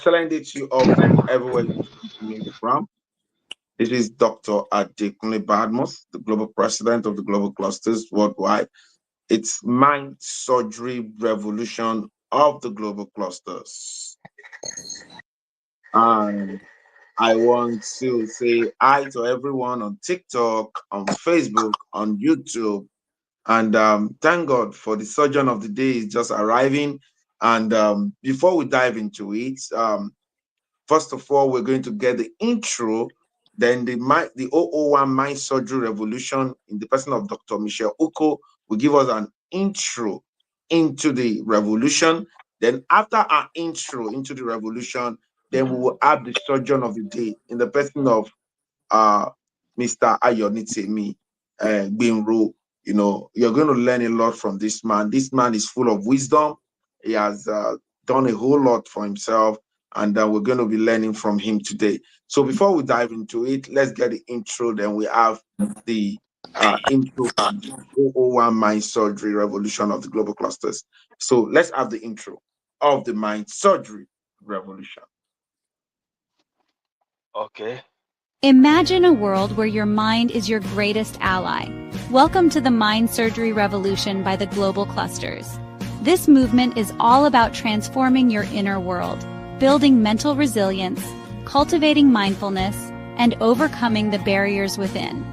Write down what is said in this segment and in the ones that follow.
Excellent day to you all from everywhere you're listening from. This is Dr. Adekunle Badmus, the Global President of the Global Clusters Worldwide. It's Mind Surgery Revolution of the Global Clusters. And I want to say hi to everyone on TikTok, on Facebook, on YouTube. And thank God for the surgeon of the day is just arriving. And before we dive into it, first of all, we're going to get the intro, then the 001 Mind Surgery Revolution in the person of Dr. Michelle Uko will give us an intro into the revolution. Then after our intro into the revolution, then we will have the surgeon of the day in the person of uh, Mr. Ayonitsemi Binro. You know, you're going to learn a lot from this man. This man is full of wisdom. He has done a whole lot for himself, and we're going to be learning from him today. So before we dive into it, let's get the intro. Then we have the intro from the 001 Mind Surgery Revolution of the Global Clusters. So let's have the intro of the Mind Surgery Revolution. Okay. Imagine a world where your mind is your greatest ally. Welcome to the Mind Surgery Revolution by the Global Clusters. This movement is all about transforming your inner world, building mental resilience, cultivating mindfulness, and overcoming the barriers within.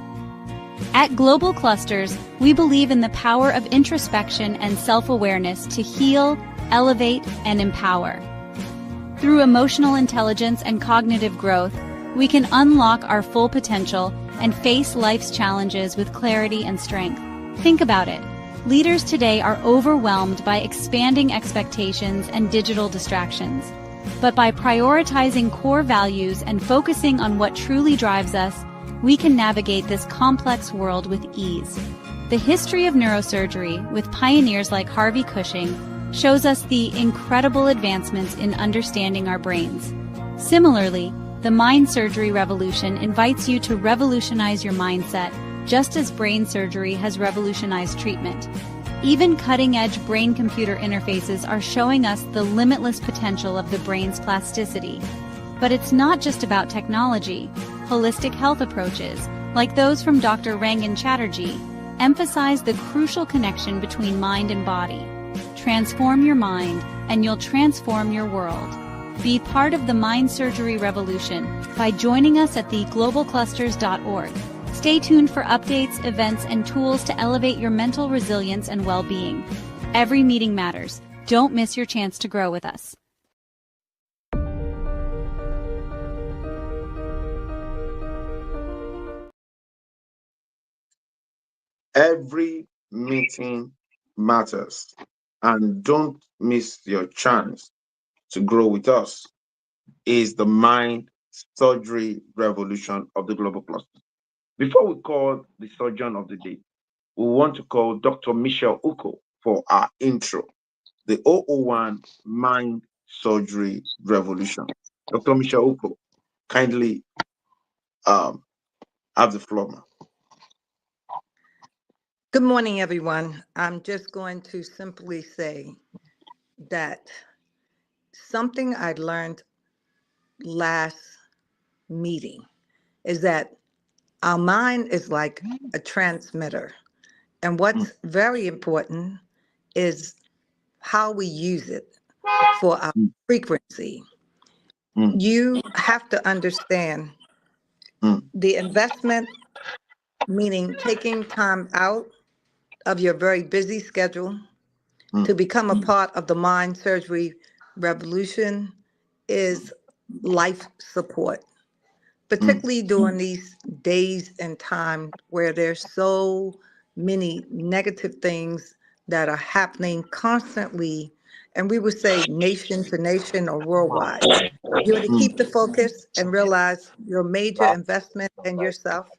At Global Clusters, we believe in the power of introspection and self-awareness to heal, elevate, and empower. Through emotional intelligence and cognitive growth, we can unlock our full potential and face life's challenges with clarity and strength. Think about it. Leaders today are overwhelmed by expanding expectations and digital distractions. But by prioritizing core values and focusing on what truly drives us, we can navigate this complex world with ease. The history of neurosurgery, with pioneers like Harvey Cushing, shows us the incredible advancements in understanding our brains. Similarly, the Mind Surgery Revolution invites you to revolutionize your mindset, just as brain surgery has revolutionized treatment. Even cutting-edge brain-computer interfaces are showing us the limitless potential of the brain's plasticity. But it's not just about technology. Holistic health approaches, like those from Dr. Rangan Chatterjee, emphasize the crucial connection between mind and body. Transform your mind, and you'll transform your world. Be part of the Mind Surgery Revolution by joining us at theglobalclusters.org. Stay tuned for updates, events, and tools to elevate your mental resilience and well-being. Every meeting matters. Don't miss your chance to grow with us. Every meeting matters, and don't miss your chance to grow with us. Is the Mind Surgery Revolution of the Global Cluster. Before we call the surgeon of the day, we want to call Dr. Michelle Uko for our intro, the 001 Mind Surgery Revolution. Dr. Michelle Uko, kindly have the floor, ma'am. Good morning, everyone. I'm just going to simply say that something I learned last meeting is that our mind is like a transmitter. And what's very important is how we use it for our frequency. You have to understand the investment, meaning taking time out of your very busy schedule to become a part of the Mind Surgery Revolution is life support, particularly during these days and time where there's so many negative things that are happening constantly, and we would say nation to nation or worldwide. You want to keep the focus and realize your major investment in yourself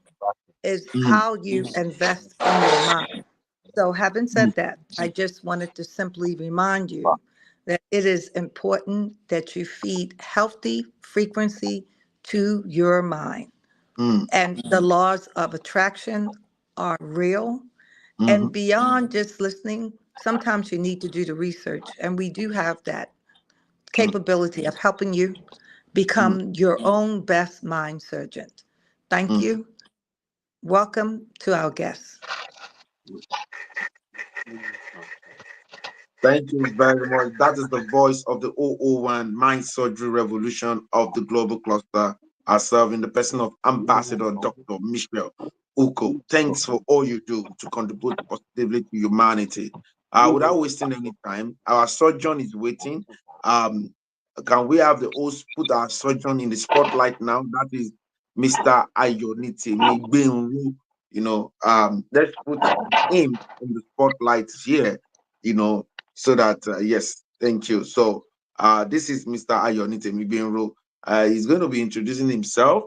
is how you invest in your mind. So having said that, I just wanted to simply remind you that it is important that you feed healthy frequency to your mind. And the laws of attraction are real. And beyond just listening, sometimes you need to do the research. And we do have that mm, capability of helping you mm, become your own best mind surgeon. Thank mm. you. Welcome to our guests. Thank you very much. That is the voice of the 001 Mind Surgery Revolution of the Global Cluster, ourselves in the person of Ambassador Dr. Michelle Uko. Thanks for all you do to contribute positively to humanity. Without wasting any time, our surgeon is waiting. Um, can we have the host put our surgeon in the spotlight now? That is Mr. Ayonite Migbenru. Let's put him in the spotlight here. You know, so that yes, thank you. So this is Mr. Ayonite Migbenro. He's going to be introducing himself.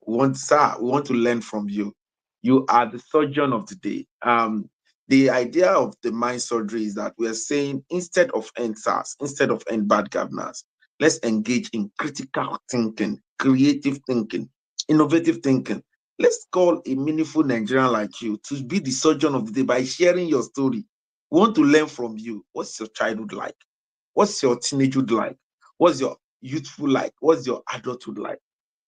We want to learn from you. You are the surgeon of the day. The idea of the mind surgery is that we are saying instead of end SARS, instead of end bad governance, let's engage in critical thinking, creative thinking, innovative thinking. Let's call a meaningful Nigerian like you to be the surgeon of the day by sharing your story. We want to learn from you. What's your childhood like? What's your teenagehood like? What's your youthful like? What's your adulthood like?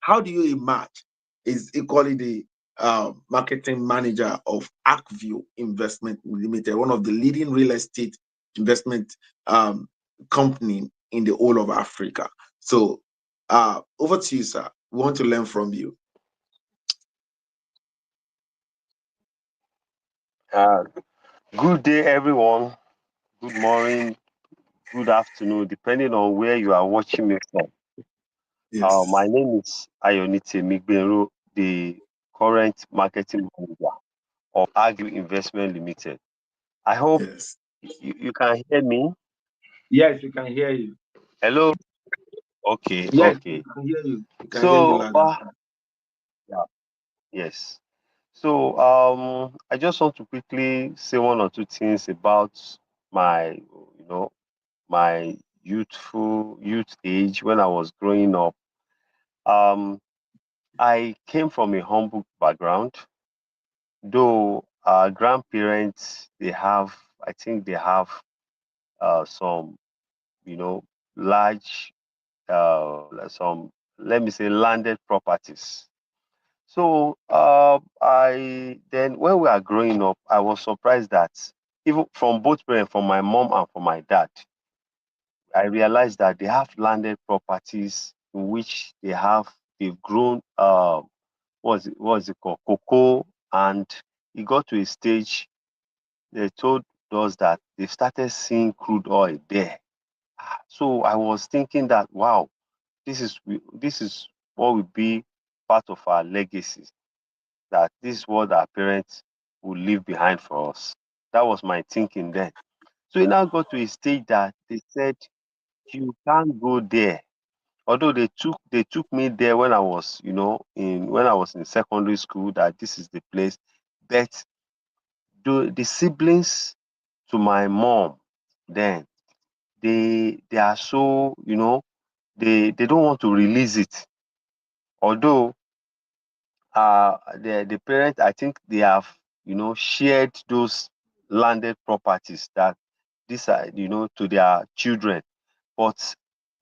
How do you emerge? Is equally the marketing manager of Arkview Investment Limited, one of the leading real estate investment um, company in the whole of Africa. So over to you, sir. We want to learn from you. Uh, Good day, everyone. Good morning, good afternoon, depending on where you are watching me from. My Yes. name is Ayonite Migbenro, the current marketing manager of Agri Investment Limited. I hope Yes. you can hear me. Yes, we can hear you. Hello. Okay, Yes, we okay. can hear you. We can hear you So, loud and clear. yeah, yes. So, I just want to quickly say one or two things about my, my youth age when I was growing up. Um, I came from a humble background, though our grandparents I think they have some, you know, large, some, let me say, landed properties. So I then when we are growing up, I was surprised that even from both parents, from my mom and from my dad, I realized that they have landed properties in which they've grown what's it called, cocoa, and it got to a stage they told us that they started seeing crude oil there. So I was thinking that wow, this is what will be part of our legacy, that this is what our parents will leave behind for us. That was my thinking then. So it now got to a stage that they said you can't go there. Although they took me there when I was, when I was in secondary school, that this is the place. But the siblings to my mom then, they are so, they don't want to release it. Although the parents, I think they have, shared those landed properties that these are, to their children. But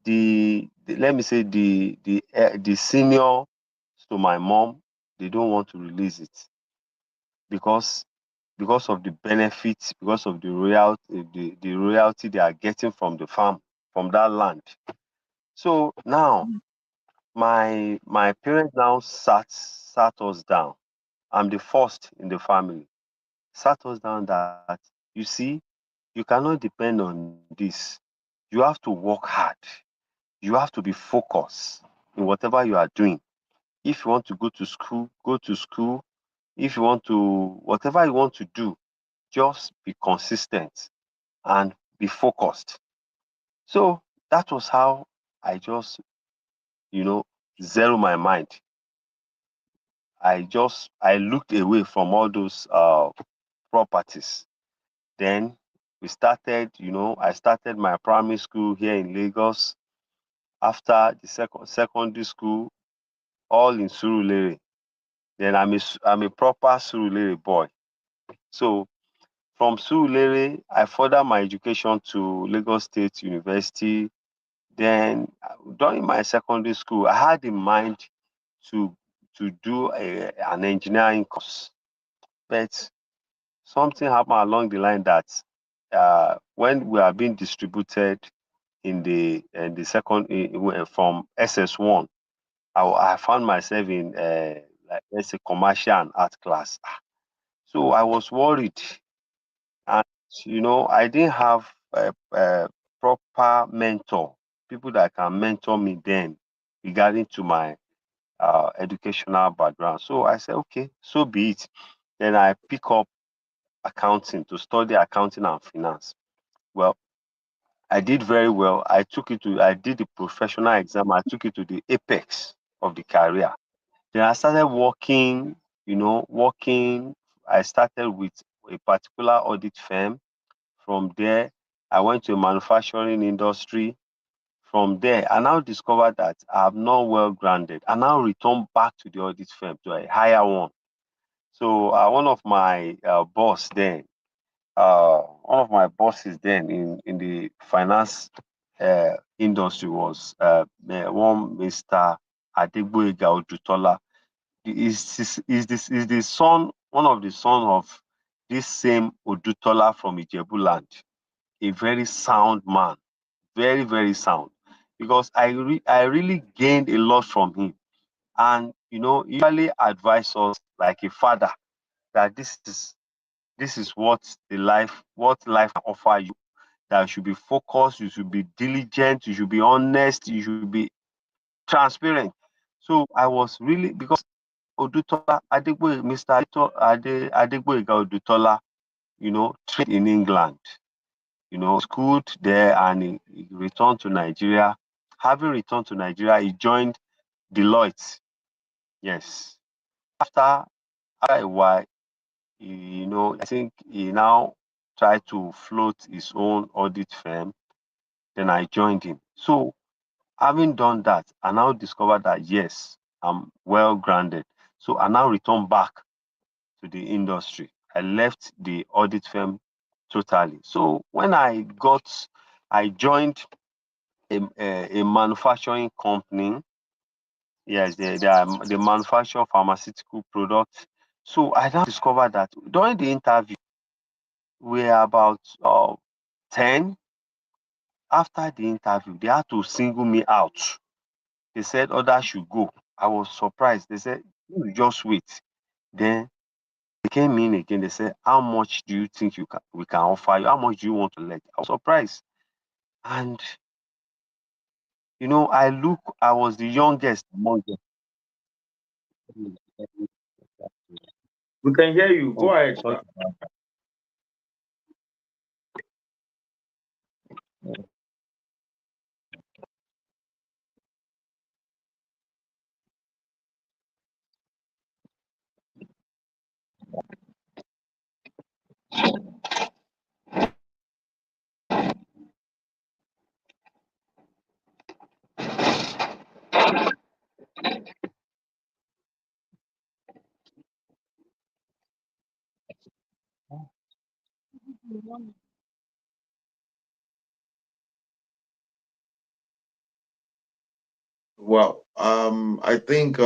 let me say the senior to my mom, they don't want to release it because of the benefits, because of the royalty they are getting from the farm, from that land. So now my parents now sat us down. I'm the first in the family. Sat us down that you see, you cannot depend on this. You have to work hard. You have to be focused in whatever you are doing. If you want to go to school, go to school. If you want to, whatever you want to do, just be consistent and be focused. So that was how I just, you know, zero my mind. I looked away from all those properties. Then I started my primary school here in Lagos. After the secondary school, all in Surulere. Then I'm a proper Surulere boy. So from Surulere, I further my education to Lagos State University. Then during my secondary school, I had in mind to do an engineering course, but something happened along the line that when we are being distributed in the second from SS1, I found myself in like let's say commercial and art class. So I was worried, and I didn't have a proper mentor, people that can mentor me then regarding to my educational background. So I said, okay, so be it. Then I pick up accounting to study accounting and finance. Well, I did very well. I did the professional exam. I took it to the apex of the career. Then I started working, working. I started with a particular audit firm. From there, I went to a manufacturing industry. From there, I now discovered that I'm not well grounded. I now return back to the audit firm to a higher one. So one of my one of my bosses then in the finance industry was one Mr. Adegboyega Odutola. Is the son, one of the son of this same Odutola from Ijebu land, a very sound man, very, very sound. Because I really gained a lot from him. And he usually advise us like a father that this is what life can offer you, that you should be focused, you should be diligent, you should be honest, you should be transparent. So I was really, because Odutola Adegboye, Mr. Adegboyega Odutola, trained in England, schooled there, and he returned to Nigeria. Having returned to Nigeria, he joined Deloitte. Yes. After a while, I think he now tried to float his own audit firm. Then I joined him. So having done that, I now discovered that yes, I'm well grounded. So I now return back to the industry. I left the audit firm totally. So when I joined a manufacturing company. Yes, they manufacture pharmaceutical products. So I now discovered that during the interview, we are about 10. After the interview, they had to single me out. They said others should go. I was surprised. They said, "You just wait." Then they came in again. They said, "How much do you think we can offer you? How much do you want to let?" I was surprised. And I was the youngest among them. We can hear you. Go Oh, ahead, sorry. sir. Well, I think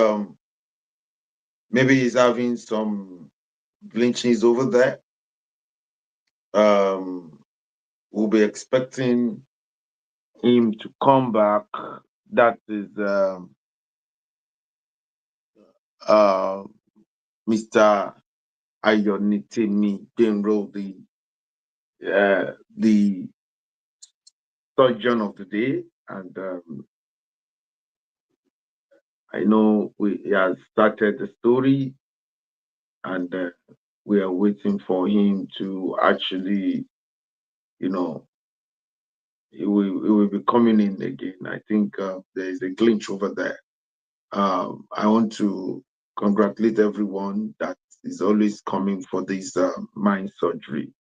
maybe he's having some glitches over there. We'll be expecting him to come back. That is uh, Mr. Ayonitemi Denro, the surgeon of the day, and I know he has started the story, and we are waiting for him to actually, you know, he will be coming in again. I think there is a glitch over there. I want to congratulate everyone that is always coming for this mind surgery.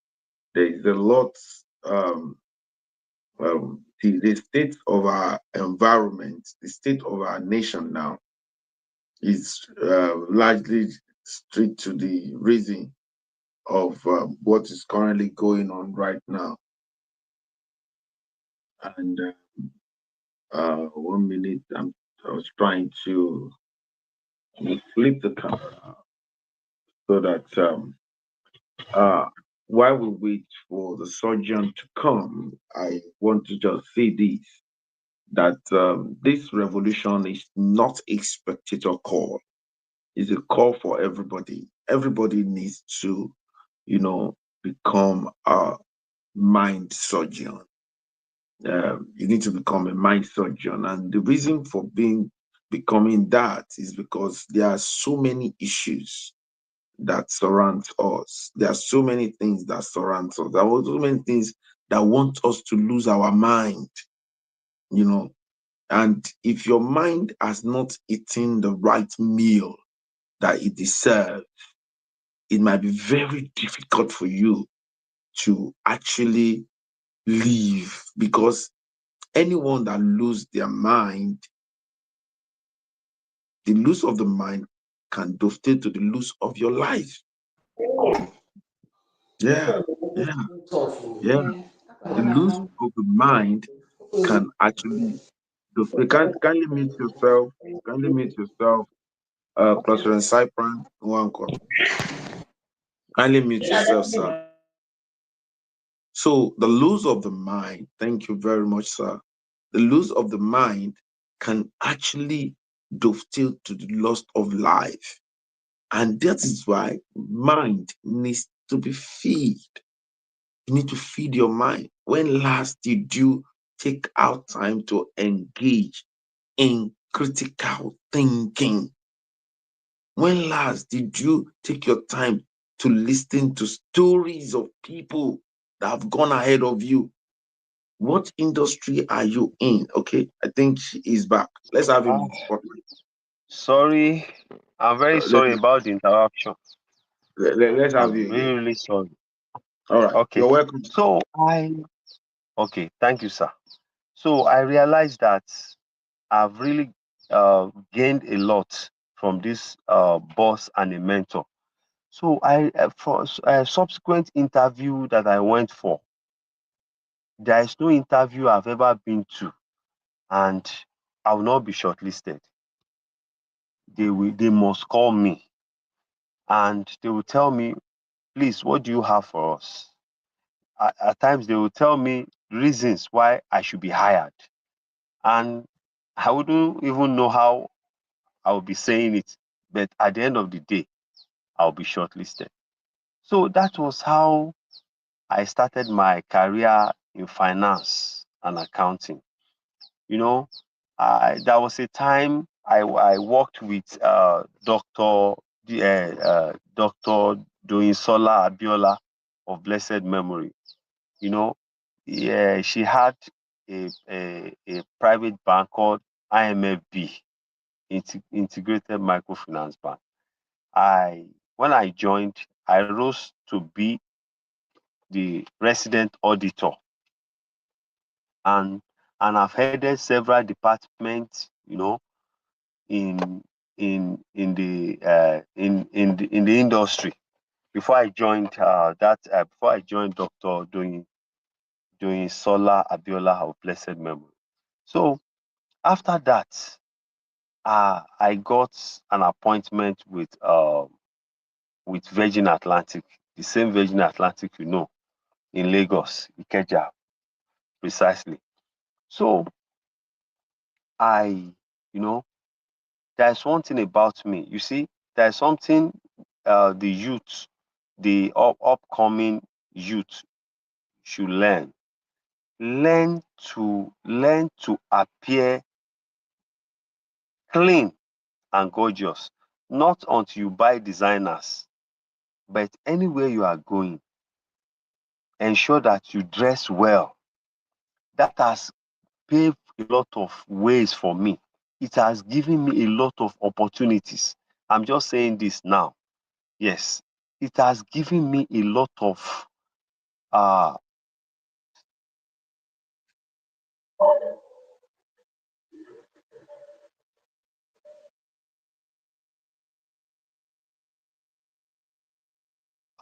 There is a lot. The state of our environment, the state of our nation now is largely straight to the reason of what is currently going on right now. And 1 minute. I was trying to flip the camera so that uh, while we wait for the surgeon to come, I want to just say this that this revolution is not a spectator call. It's a call for everybody. Everybody needs to, become a mind surgeon. You need to become a mind surgeon, and the reason for becoming that is because there are so many issues that surround us. There are so many things that surround us. There are so many things that want us to lose our mind. You know, and if your mind has not eaten the right meal that it deserves, it might be very difficult for you to actually live, because anyone that lose their mind, the loss of the mind can dovetail to the loss of your life. Yeah, yeah, yeah. The loss of the mind can actually dovetail. Can you mute yourself? Can you mute yourself? Cluster and Cypran, one call. Kindly mute yourself, sir. So the loss of the mind, thank you very much, sir. The loss of the mind can actually dovetail to the loss of life. And that is why mind needs to be fed. You need to feed your mind. When last did you take out time to engage in critical thinking? When last did you take your time to listen to stories of people that have gone ahead of you? What industry are you in? Okay, I think she is back. Let's have him Ah, in the spotlight. sorry, I'm very Let, sorry about the interruption. let's have I'm you really, again. really sorry. All right, Okay, you're welcome. so okay, thank you, sir. So I realized that I've really gained a lot from this boss and a mentor. So for a subsequent interview that I went for, there is no interview I've ever been to, and I will not be shortlisted. They must call me, and they will tell me, please, what do you have for us? At times they will tell me reasons why I should be hired, and I wouldn't even know how I will be saying it, but at the end of the day, I'll be shortlisted. So that was how I started my career in finance and accounting. You know, there was a time I worked with Dr. Doyinsola Abiola of blessed memory. You know, yeah, she had a private bank called IMFB, Integrated Microfinance Bank. I when I joined, I rose to be the resident auditor, and I've headed several departments, in in the industry before I joined before I joined Dr. doing Solar Abiola of blessed memory. So after that, I got an appointment with Virgin Atlantic, the same Virgin Atlantic in Lagos, Ikeja, precisely. So I, you know, there's one thing about me. You see, there's something the youth, the upcoming youth should learn. Learn to appear clean and gorgeous. Not until you buy designers, but anywhere you are going, ensure that you dress well. That has paved a lot of ways for me. It has given me a lot of opportunities. I'm just saying this now. Yes, it has given me a lot of uh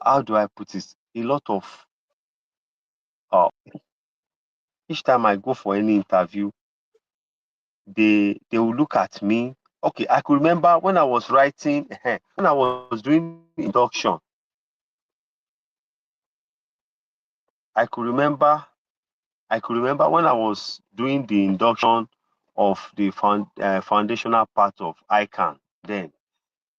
how do I put it? A lot of uh each time I go for any interview, they will look at me. Okay, I could remember when I was writing, when I was doing the induction, I could remember I could remember when I was doing the induction of the foundational part of ICANN. Then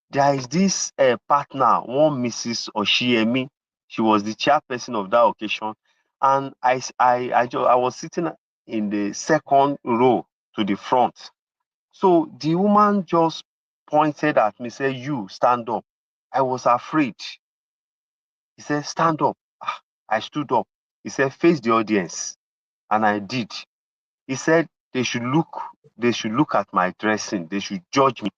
there is this partner, one Mrs. Oshiemi. She was the chairperson of that occasion, and I was sitting in the second row to the front. So the woman just pointed at me, said, "You stand up." I was afraid. He said, "Stand up." Ah, I stood up. He said, "Face the audience," and I did. He said they should look at my dressing, they should judge me.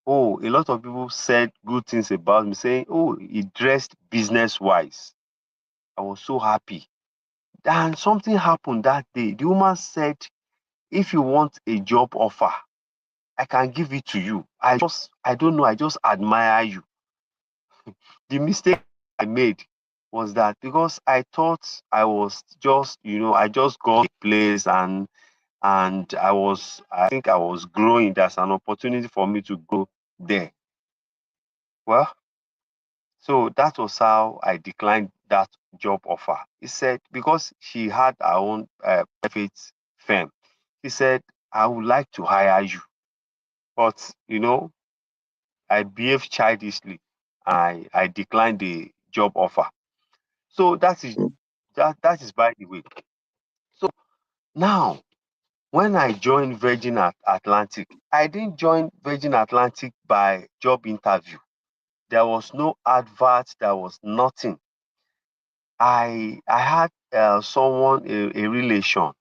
Oh, a lot of people said good things about me, saying, "Oh, he dressed business wise." I was so happy. Then something happened that day. The woman said, "If you want a job offer, I can give it to you. I don't know, I just admire you." The mistake I made was that because I thought I was just, I just got a place, and I think I was growing. There's an opportunity for me to grow there. Well, so that was how I declined that job offer. He said, because she had her own private firm, he said, "I would like to hire you." But, I behaved childishly. I declined the job offer. So that is by the way. So now, when I joined Virgin Atlantic, I didn't join Virgin Atlantic by job interview. There was no advert, there was nothing. I had someone, a relation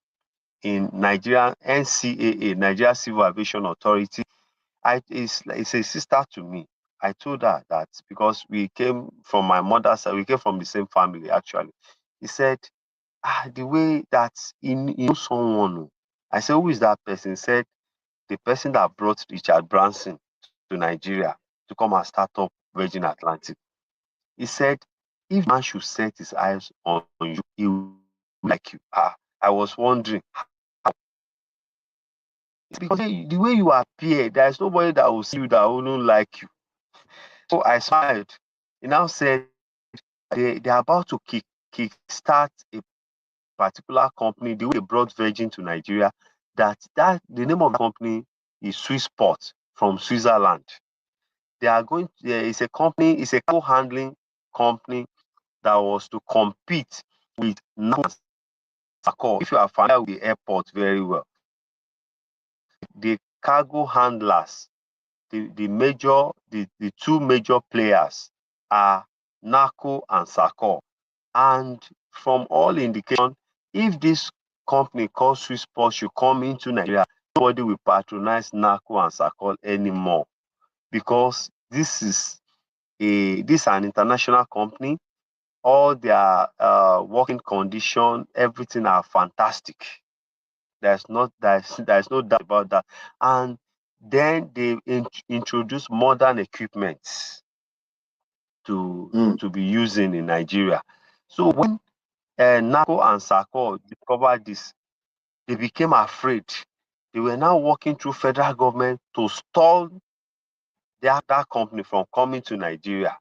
in Nigeria, NCAA, Nigeria Civil Aviation Authority. It's a sister to me. I told her that because we came from my mother's side, we came from the same family actually. He said, the way that he knows someone. Oh." I said, "Who is that person?" He said, "The person that brought Richard Branson to Nigeria to come and start up Virgin Atlantic." He said, "If the man should set his eyes on you, he will like you." I was wondering how. It's because the way you appear, there is nobody that will see you that wouldn't like you. So I smiled. He now said they're about to kickstart a particular company, the way they brought Virgin to Nigeria, that the name of the company is Swissport from Switzerland. They are going it's a company, it's a cargo handling company that was to compete with NACO. If you are familiar with the airport very well, the cargo handlers, the two major players are NACO and SACO. And from all indication, if this company called Swissport should come into Nigeria, nobody will patronize NACO and SACO anymore, because this is an international company. All their working condition, everything are fantastic. There's no doubt about that. And then they introduce modern equipment to be using in Nigeria. So when NACO and SACO discovered this, they became afraid. They were now working through federal government to stall that company from coming to Nigeria.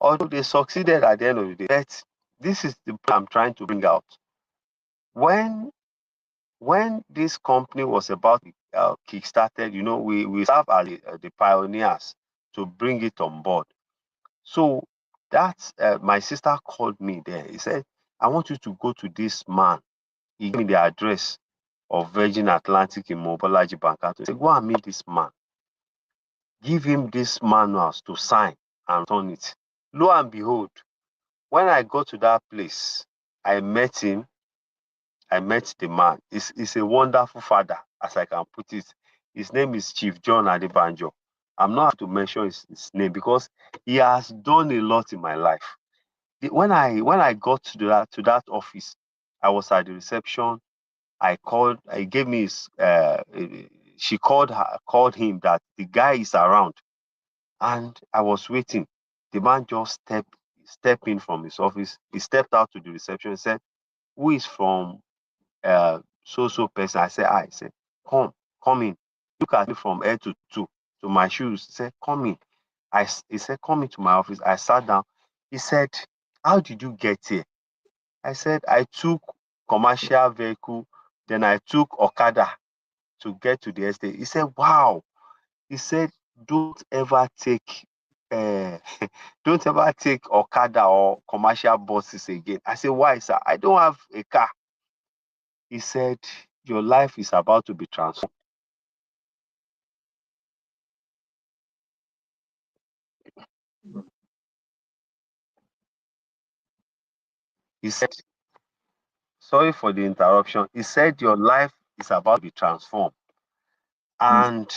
Although they succeeded at the end of the day, but this is the point I'm trying to bring out. When when this company was about to kickstarted, we serve as the pioneers to bring it on board. So that's my sister called me there. He said, "I want you to go to this man." He gave me the address of Virgin Atlantic in Mobolaji Bankato. He said, "Go and meet this man. Give him these manuals to sign and return it." Lo and behold, when I got to that place, I met him. I met the man. He's a wonderful father, as I can put it. His name is Chief John Adebanjo. I'm not to mention his name because he has done a lot in my life. When I got to that office, I was at the reception. I called. I gave me his. She called him that the guy is around, and I was waiting. The man just stepped in from his office. He stepped out to the reception and said, "Who is from so person?" I said, "I said, come in. Look at me from head to toe, to my shoes. He said, come in. He said, come into my office. I sat down. He said, how did you get here? I said, I took commercial vehicle, then I took Okada to get to the estate. He said, wow. He said, don't ever take uh, don't ever take Okada or commercial buses again. I said, why, sir? I don't have a car. He said, your life is about to be transformed. He said, sorry for the interruption. He said, your life is about to be transformed. And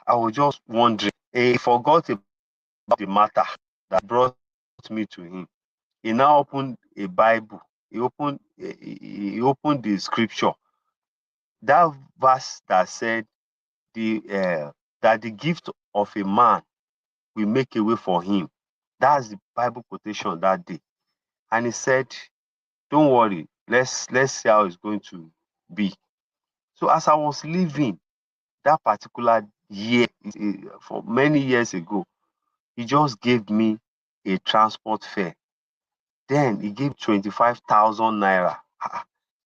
I was just wondering, he forgot about the matter that brought me to him. He now opened a Bible. He opened the scripture. That verse that said that the gift of a man will make a way for him. That's the Bible quotation that day. And he said, don't worry, let's see how it's going to be. So as I was leaving that particular year, for many years ago, he just gave me a transport fare. Then he gave 25,000 naira.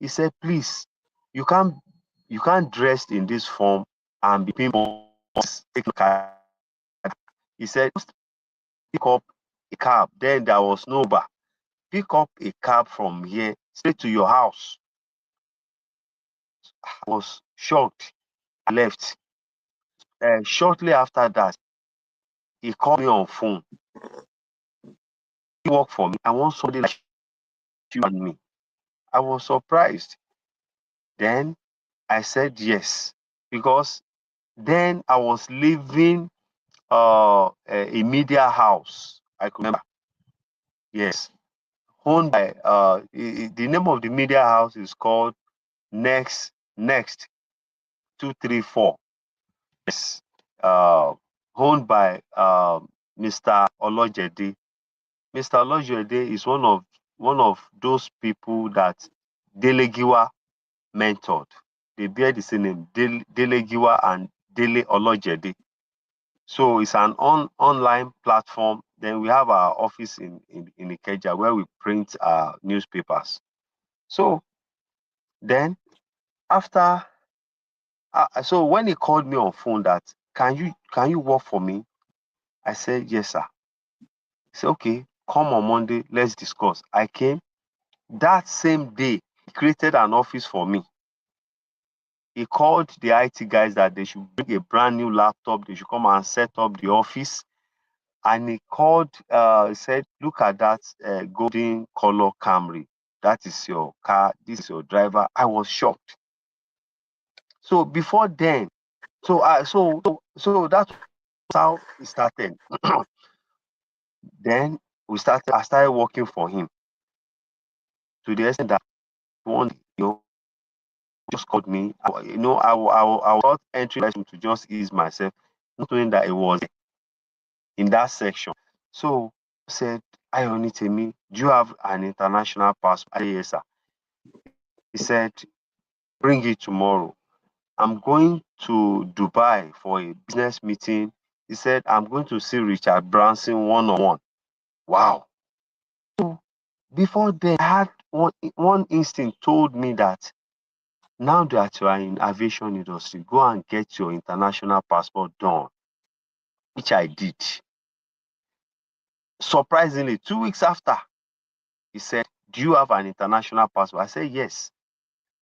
He said, please, you can't you can't dress in this form and be paying take look at. He said, just pick up a cab. Then there was no Uber. Pick up a cab from here straight to your house. I was shocked. I left. Shortly after that, he called me on phone. He work for me. I want somebody like you and me. I was surprised. Then I said yes because then I was leaving a media house. I could remember. Yes, owned by the name of the media house is called Next 234. Yes, uh, owned by Mr. Olojede. Mr. Olojede is one of those people that Delegiwa mentored. They bear the same name, Delegiwa and Dele Olojede. So it's an online platform. Then we have our office in Ikeja where we print our newspapers. So then after, so when he called me on phone that can you work for me? I said yes, sir. He said okay, come on Monday, let's discuss. I came that same day. He created an office for me. He called the IT guys that they should bring a brand new laptop. They should come and set up the office. And he called, he said, look at that golden color Camry. That is your car. This is your driver. I was shocked. So before then, so that's how it started. Then I started working for him to the extent that one day, just called me. I was entering to just ease myself, not knowing that it was in that section. So said, Ayonitemi, do you have an international passport? I said, yes, sir. He said, bring it tomorrow. I'm going to Dubai for a business meeting. He said, I'm going to see Richard Branson one on one. Wow. So before then, I had one instinct told me that now that you are in aviation industry, go and get your international passport done, which I did. Surprisingly, 2 weeks after, he said, do you have an international passport? I said, yes.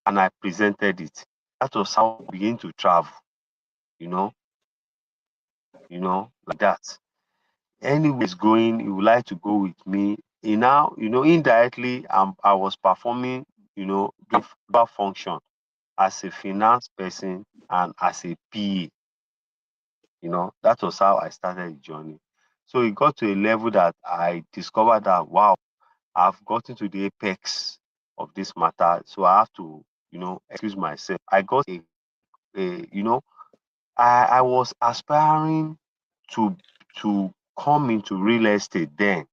And I presented it. That was how I began to travel, you know, like that. Anywhere is going, he would like to go with me. Now, indirectly, I was performing, the function as a finance person and as a PA. That was how I started the journey. So it got to a level that I discovered that, wow, I've gotten to the apex of this matter. So I have to, excuse myself. I got a I was aspiring to come into real estate then.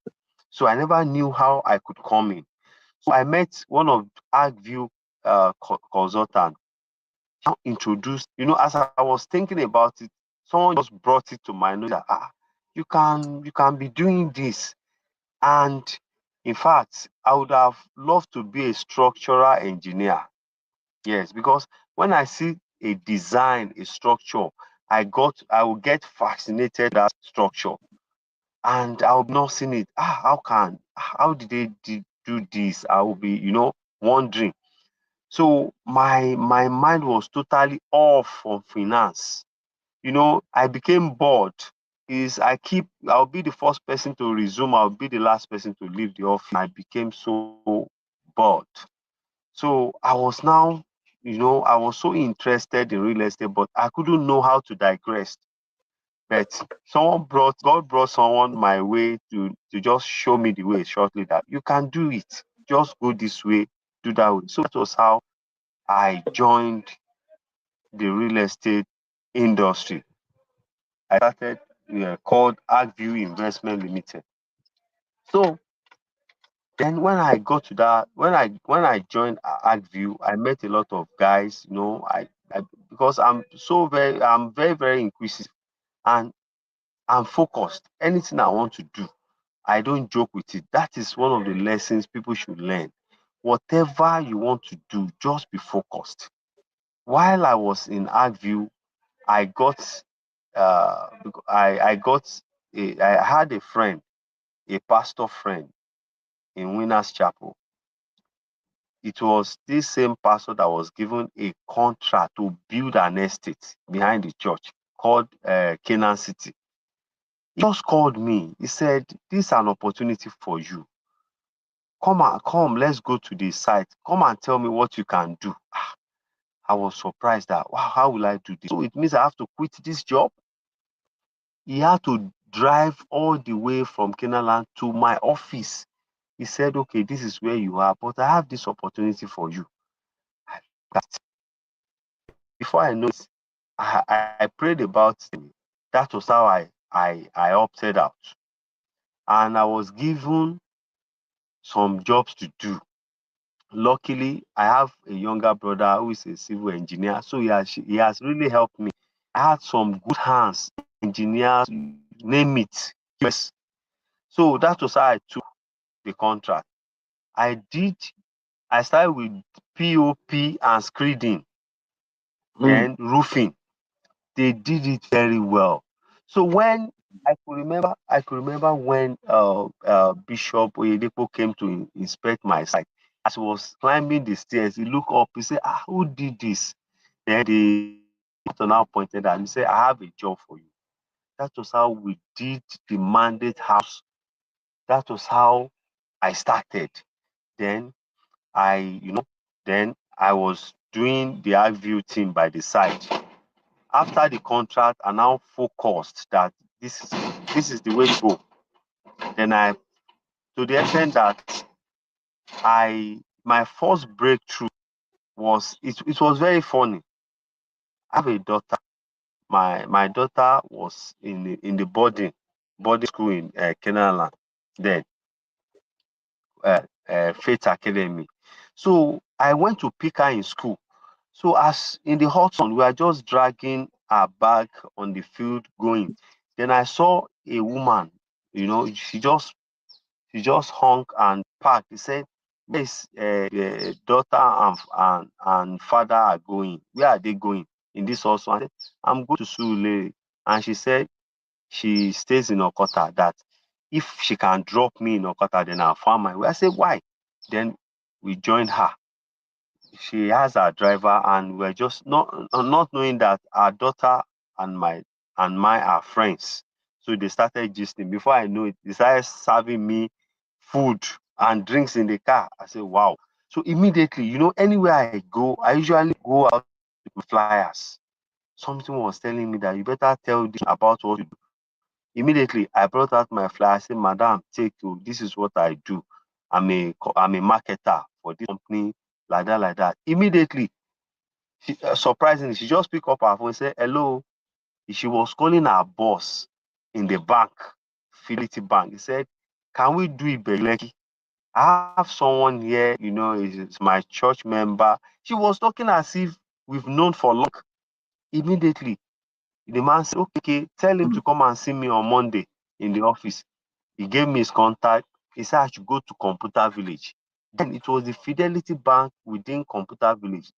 So I never knew how I could come in. So I met one of ArcView consultant. introduced, as I was thinking about it, someone just brought it to my notice that you can be doing this. And in fact, I would have loved to be a structural engineer. Yes, because when I see a design, a structure, I will get fascinated with that structure, and I'll be not seeing it. How did they do this? I will be, wondering. So my mind was totally off from finance. I became bored. I'll be the first person to resume, I'll be the last person to leave the office. I became so bored. So I was so interested in real estate, but I couldn't know how to digress. But God brought someone my way to just show me the way shortly, that you can do it. Just go this way, do that way. So that was how I joined the real estate industry. I started called Agview Investment Limited. So then when I got to that, when I joined Agview, I met a lot of guys. I because I'm very very inquisitive, and I'm focused. Anything I want to do, I don't joke with it. That is one of the lessons people should learn. Whatever you want to do, just be focused. While I was in Agview, I got I got I had a friend, a pastor friend in Winners Chapel. It was this same pastor that was given a contract to build an estate behind the church called Canaan City. He just called me. He said, "This is an opportunity for you. Come, let's go to the site. Come and tell me what you can do." I was surprised that, wow, how will I do this? So it means I have to quit this job. He had to drive all the way from Kenaland to my office. He said, "Okay, this is where you are, but I have this opportunity for you." I- Before I know it, I prayed about it. That was how I opted out. And I was given some jobs to do. Luckily, I have a younger brother who is a civil engineer, so he has really helped me. I had some good hands, engineers, name it. Yes. So that was how I took the contract. I did. I started with POP and screeding, Mm. then roofing. They did it very well. So when I could remember when Bishop Oyedepo came to inspect my site. As he was climbing the stairs, he looked up. He said, "Who did this?" Then the doctor now pointed at him. He said, "I have a job for you." That was how we did the mandate house. That was how I started. Then then I was doing the view thing by the side. After the contract, I now focused that this is the way to go. Then to the extent that my first breakthrough it was very funny. I have a daughter. My daughter was in the boarding school in Kenaland, then Faith Academy. So I went to pick her in school. So as in the hot sun, we are just dragging our bag on the field going. Then I saw a woman, she just honk and parked. He said, "Yes, daughter and father are going. Where are they going?" In this also, I said, "I'm going to Sule." And she said she stays in Okota, that if she can drop me in Okota, then I'll find my way. I said, "Why?" Then we joined her. She has her driver, and we're just not knowing that our daughter and my are friends. So they started gisting. Before I know it, they started serving me food and drinks in the car. I said, "Wow." So immediately, anywhere I go, I usually go out with flyers. Something was telling me that you better tell this about what you do. Immediately, I brought out my flyer. I said, "Madam, take you. This is what I do. I'm a marketer for this company, like that, like that." Immediately, surprisingly, she just picked up her phone and said, "Hello." She was calling her boss in the bank, Fidelity Bank. He said, "Can we do it Beleki? I have someone here, is my church member." She was talking as if we've known for long. Immediately, the man said, okay, tell him to come and see me on Monday in the office. He gave me his contact. He said I should go to Computer Village. Then it was the Fidelity Bank within Computer Village.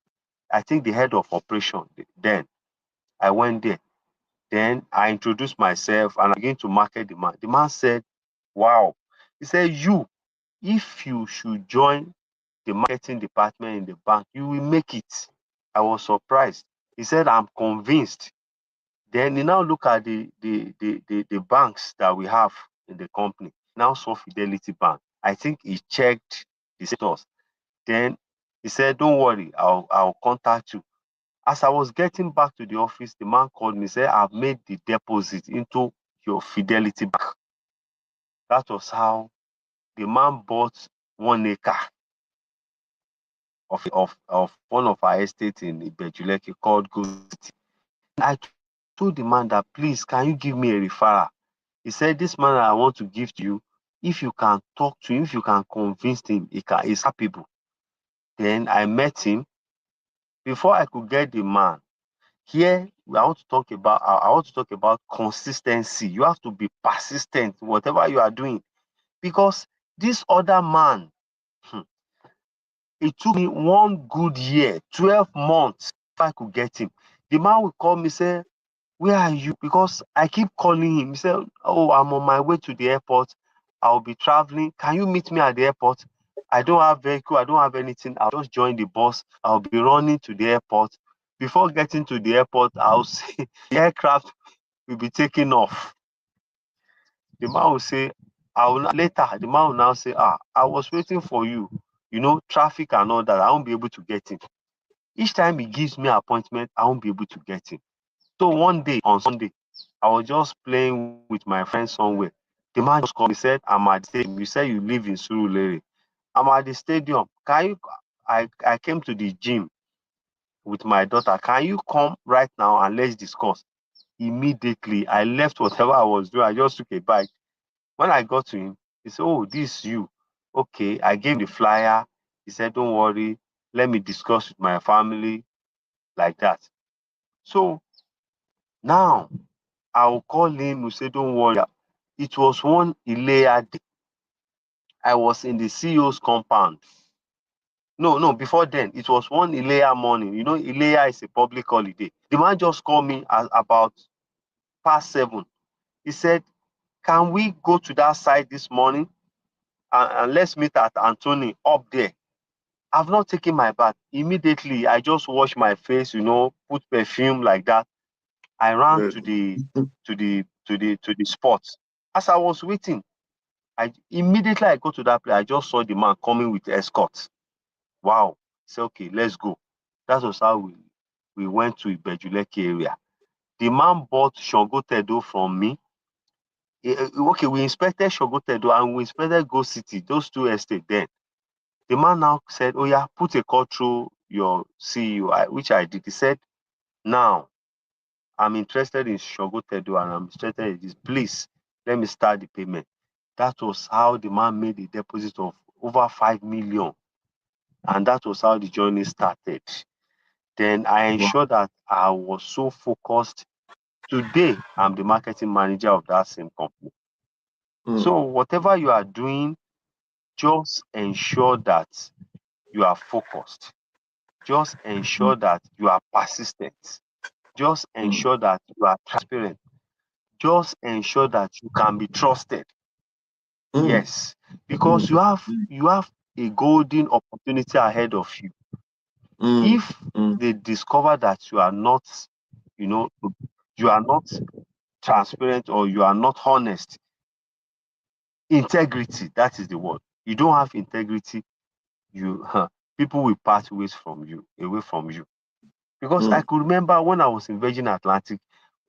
I think the head of operation. Then I went there. Then I introduced myself and I began to market the man. The man said, wow. He said, you, if you should join the marketing department in the bank, you will make it. I was surprised. He said, I'm convinced. Then he now look at the banks that we have in the company. Now saw Fidelity Bank. I think he checked the status. Then he said, don't worry, I'll contact you. As I was getting back to the office, the man called me, said, I've made the deposit into your Fidelity Bank. That was how the man bought 1 acre of one of our estates in Ibejuleke called Go City. I told the man that, please, can you give me a referral? He said, this man I want to give to you, if you can talk to him, if you can convince him, he's capable. Then I met him. Before I could get the man, here I want to talk about consistency. You have to be persistent, whatever you are doing. Because this other man, hmm, it took me 1 good year, 12 months, if I could get him. The man will call me, say, where are you? Because I keep calling him. He said, oh, I'm on my way to the airport. I'll be traveling. Can you meet me at the airport? I don't have vehicle. I don't have anything. I'll just join the bus. I'll be running to the airport. Before getting to the airport, I'll see the aircraft will be taking off. The man will say, later, the man will now say, I was waiting for you. Traffic and all that. I won't be able to get in. Each time he gives me an appointment, I won't be able to get in. So one day on Sunday, I was just playing with my friend somewhere. The man just called me, said, I'm at the stadium. You said you live in Surulere. I'm at the stadium. I came to the gym with my daughter. Can you come right now and let's discuss? Immediately, I left whatever I was doing. I just took a bike. When I got to him, he said, oh, this is you. Okay, I gave him the flyer. He said, don't worry. Let me discuss with my family like that. So now I will call him and say, don't worry. It was one Ilea day. I was in the CEO's compound. No, no, before then, it was one Ilea morning. Ilea is a public holiday. The man just called me at about past 7. He said, can we go to that site this morning and let's meet at Anthony up there? I've not taken my bath. Immediately, I just washed my face, put perfume like that. I ran Good. to the spot. As I was waiting, I go to that place. I just saw the man coming with escorts. Wow. I said, okay, let's go. That was how we went to Ibejuleke area. The man bought Shogotedo from me. Okay, we inspected Shogotedo and we inspected Go City, those two estates then. The man now said, oh yeah, put a call through your CEO, which I did. He said, now I'm interested in Shogotedo and I'm interested in this. Please, let me start the payment. That was how the man made a deposit of over 5 million. And that was how the journey started. Then I Wow. ensured that I was so focused. Today, I'm the marketing manager of that same company. Mm, So whatever you are doing, just ensure that you are focused. Just ensure that you are persistent. Just mm, ensure that you are transparent. Just ensure that you can be trusted. mm, Yes, because mm, you have a golden opportunity ahead of you. mm, If mm, they discover that you know, you are not transparent or you are not honest, integrity, that is the word. You don't have integrity, you people will part ways from you, away from you. Because I mm, could remember when I was in Virgin Atlantic,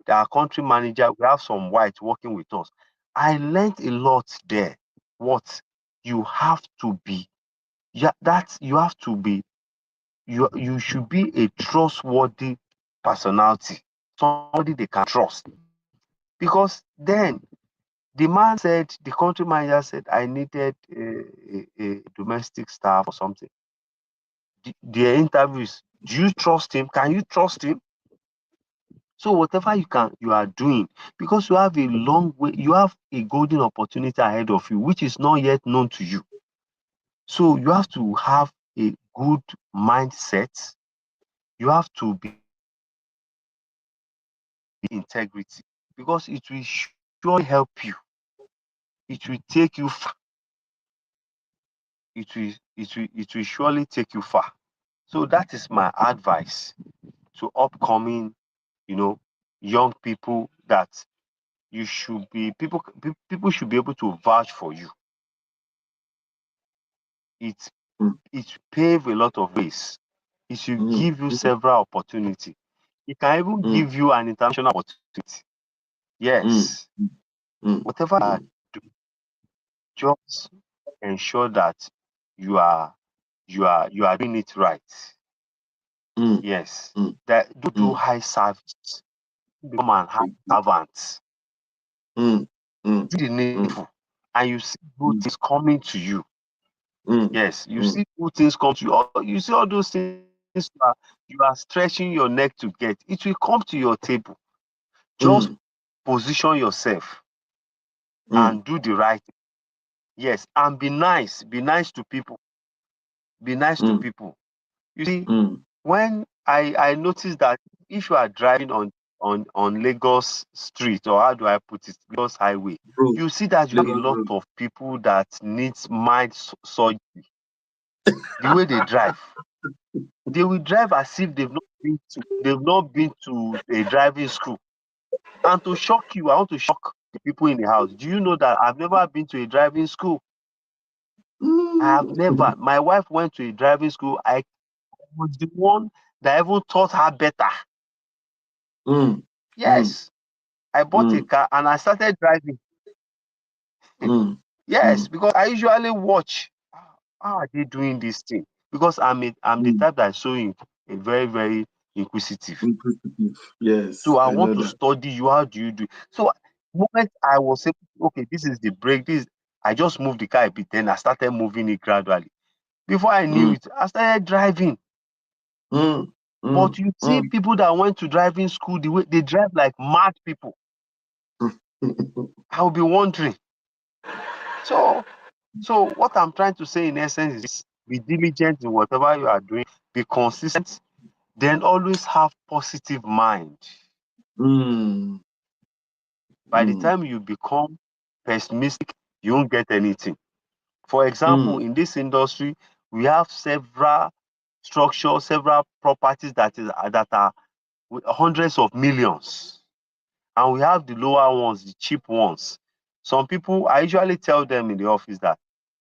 our country manager, we have some whites working with us. I learned a lot there. What you have to be, yeah, that you have to be, you should be a trustworthy personality, somebody they can trust. Because then the country manager said, I needed a domestic staff or something. their interviews. Do you trust him? Can you trust him? So whatever you are doing, because you have a long way, you have a golden opportunity ahead of you, which is not yet known to you. So you have to have a good mindset. You have to be integrity, because it will surely help you. It will take you far. It will surely take you far. So that is my advice to upcoming, you know, young people, that you should be people should be able to vouch for you. It mm, it pave a lot of ways. It should mm, give you mm, several opportunity. It can even mm, give you an international opportunity. mm, Yes, mm, whatever you mm, do, just ensure that you are doing it right. mm, Yes, mm, that do mm. high service, become an high servant, Mm, mm, do the mm, needful, and you see good mm, things coming to you. mm, Yes, you mm, see good things come to you. You see all those things you are stretching your neck to get. It will come to your table. Just mm, position yourself mm, and do the right thing. Yes, and be nice. Be nice to people. Be nice to mm, people. You see, mm. when I noticed that if you are driving on Lagos street, or how do I put it, Lagos highway, Road, you see that you have a Lagos lot Road. of people that needs mind surgery. The way they drive, they will drive as if they've not been to a driving school. And to shock you, I want to shock the people in the house. Do you know that I've never been to a driving school? I have Mm, never. My wife went to a driving school. I was the one that even taught her better. mm, mm, Yes, I bought a mm, car and I started driving. mm, Yes, mm, because I usually watch how are they doing this thing. Because I'm the mm. type that is so very, very inquisitive. Inquisitive. Yes, So I I want know to that. study you. How do you do it? So the moment I was able, okay, this is the brake. I just moved the car a bit, then I started moving it gradually. Before I knew Mm, it, I started driving. mm, But mm, you see mm. people that went to driving school, the way they drive like mad people. I'll be wondering. So so what I'm trying to say in essence is this: be diligent in whatever you are doing, be consistent, then always have positive mind. Mm, By the mm, time you become pessimistic, you won't get anything. For example, mm, in this industry, we have several structures, several properties that are with hundreds of millions, and we have the lower ones, the cheap ones. Some people, I usually tell them in the office that,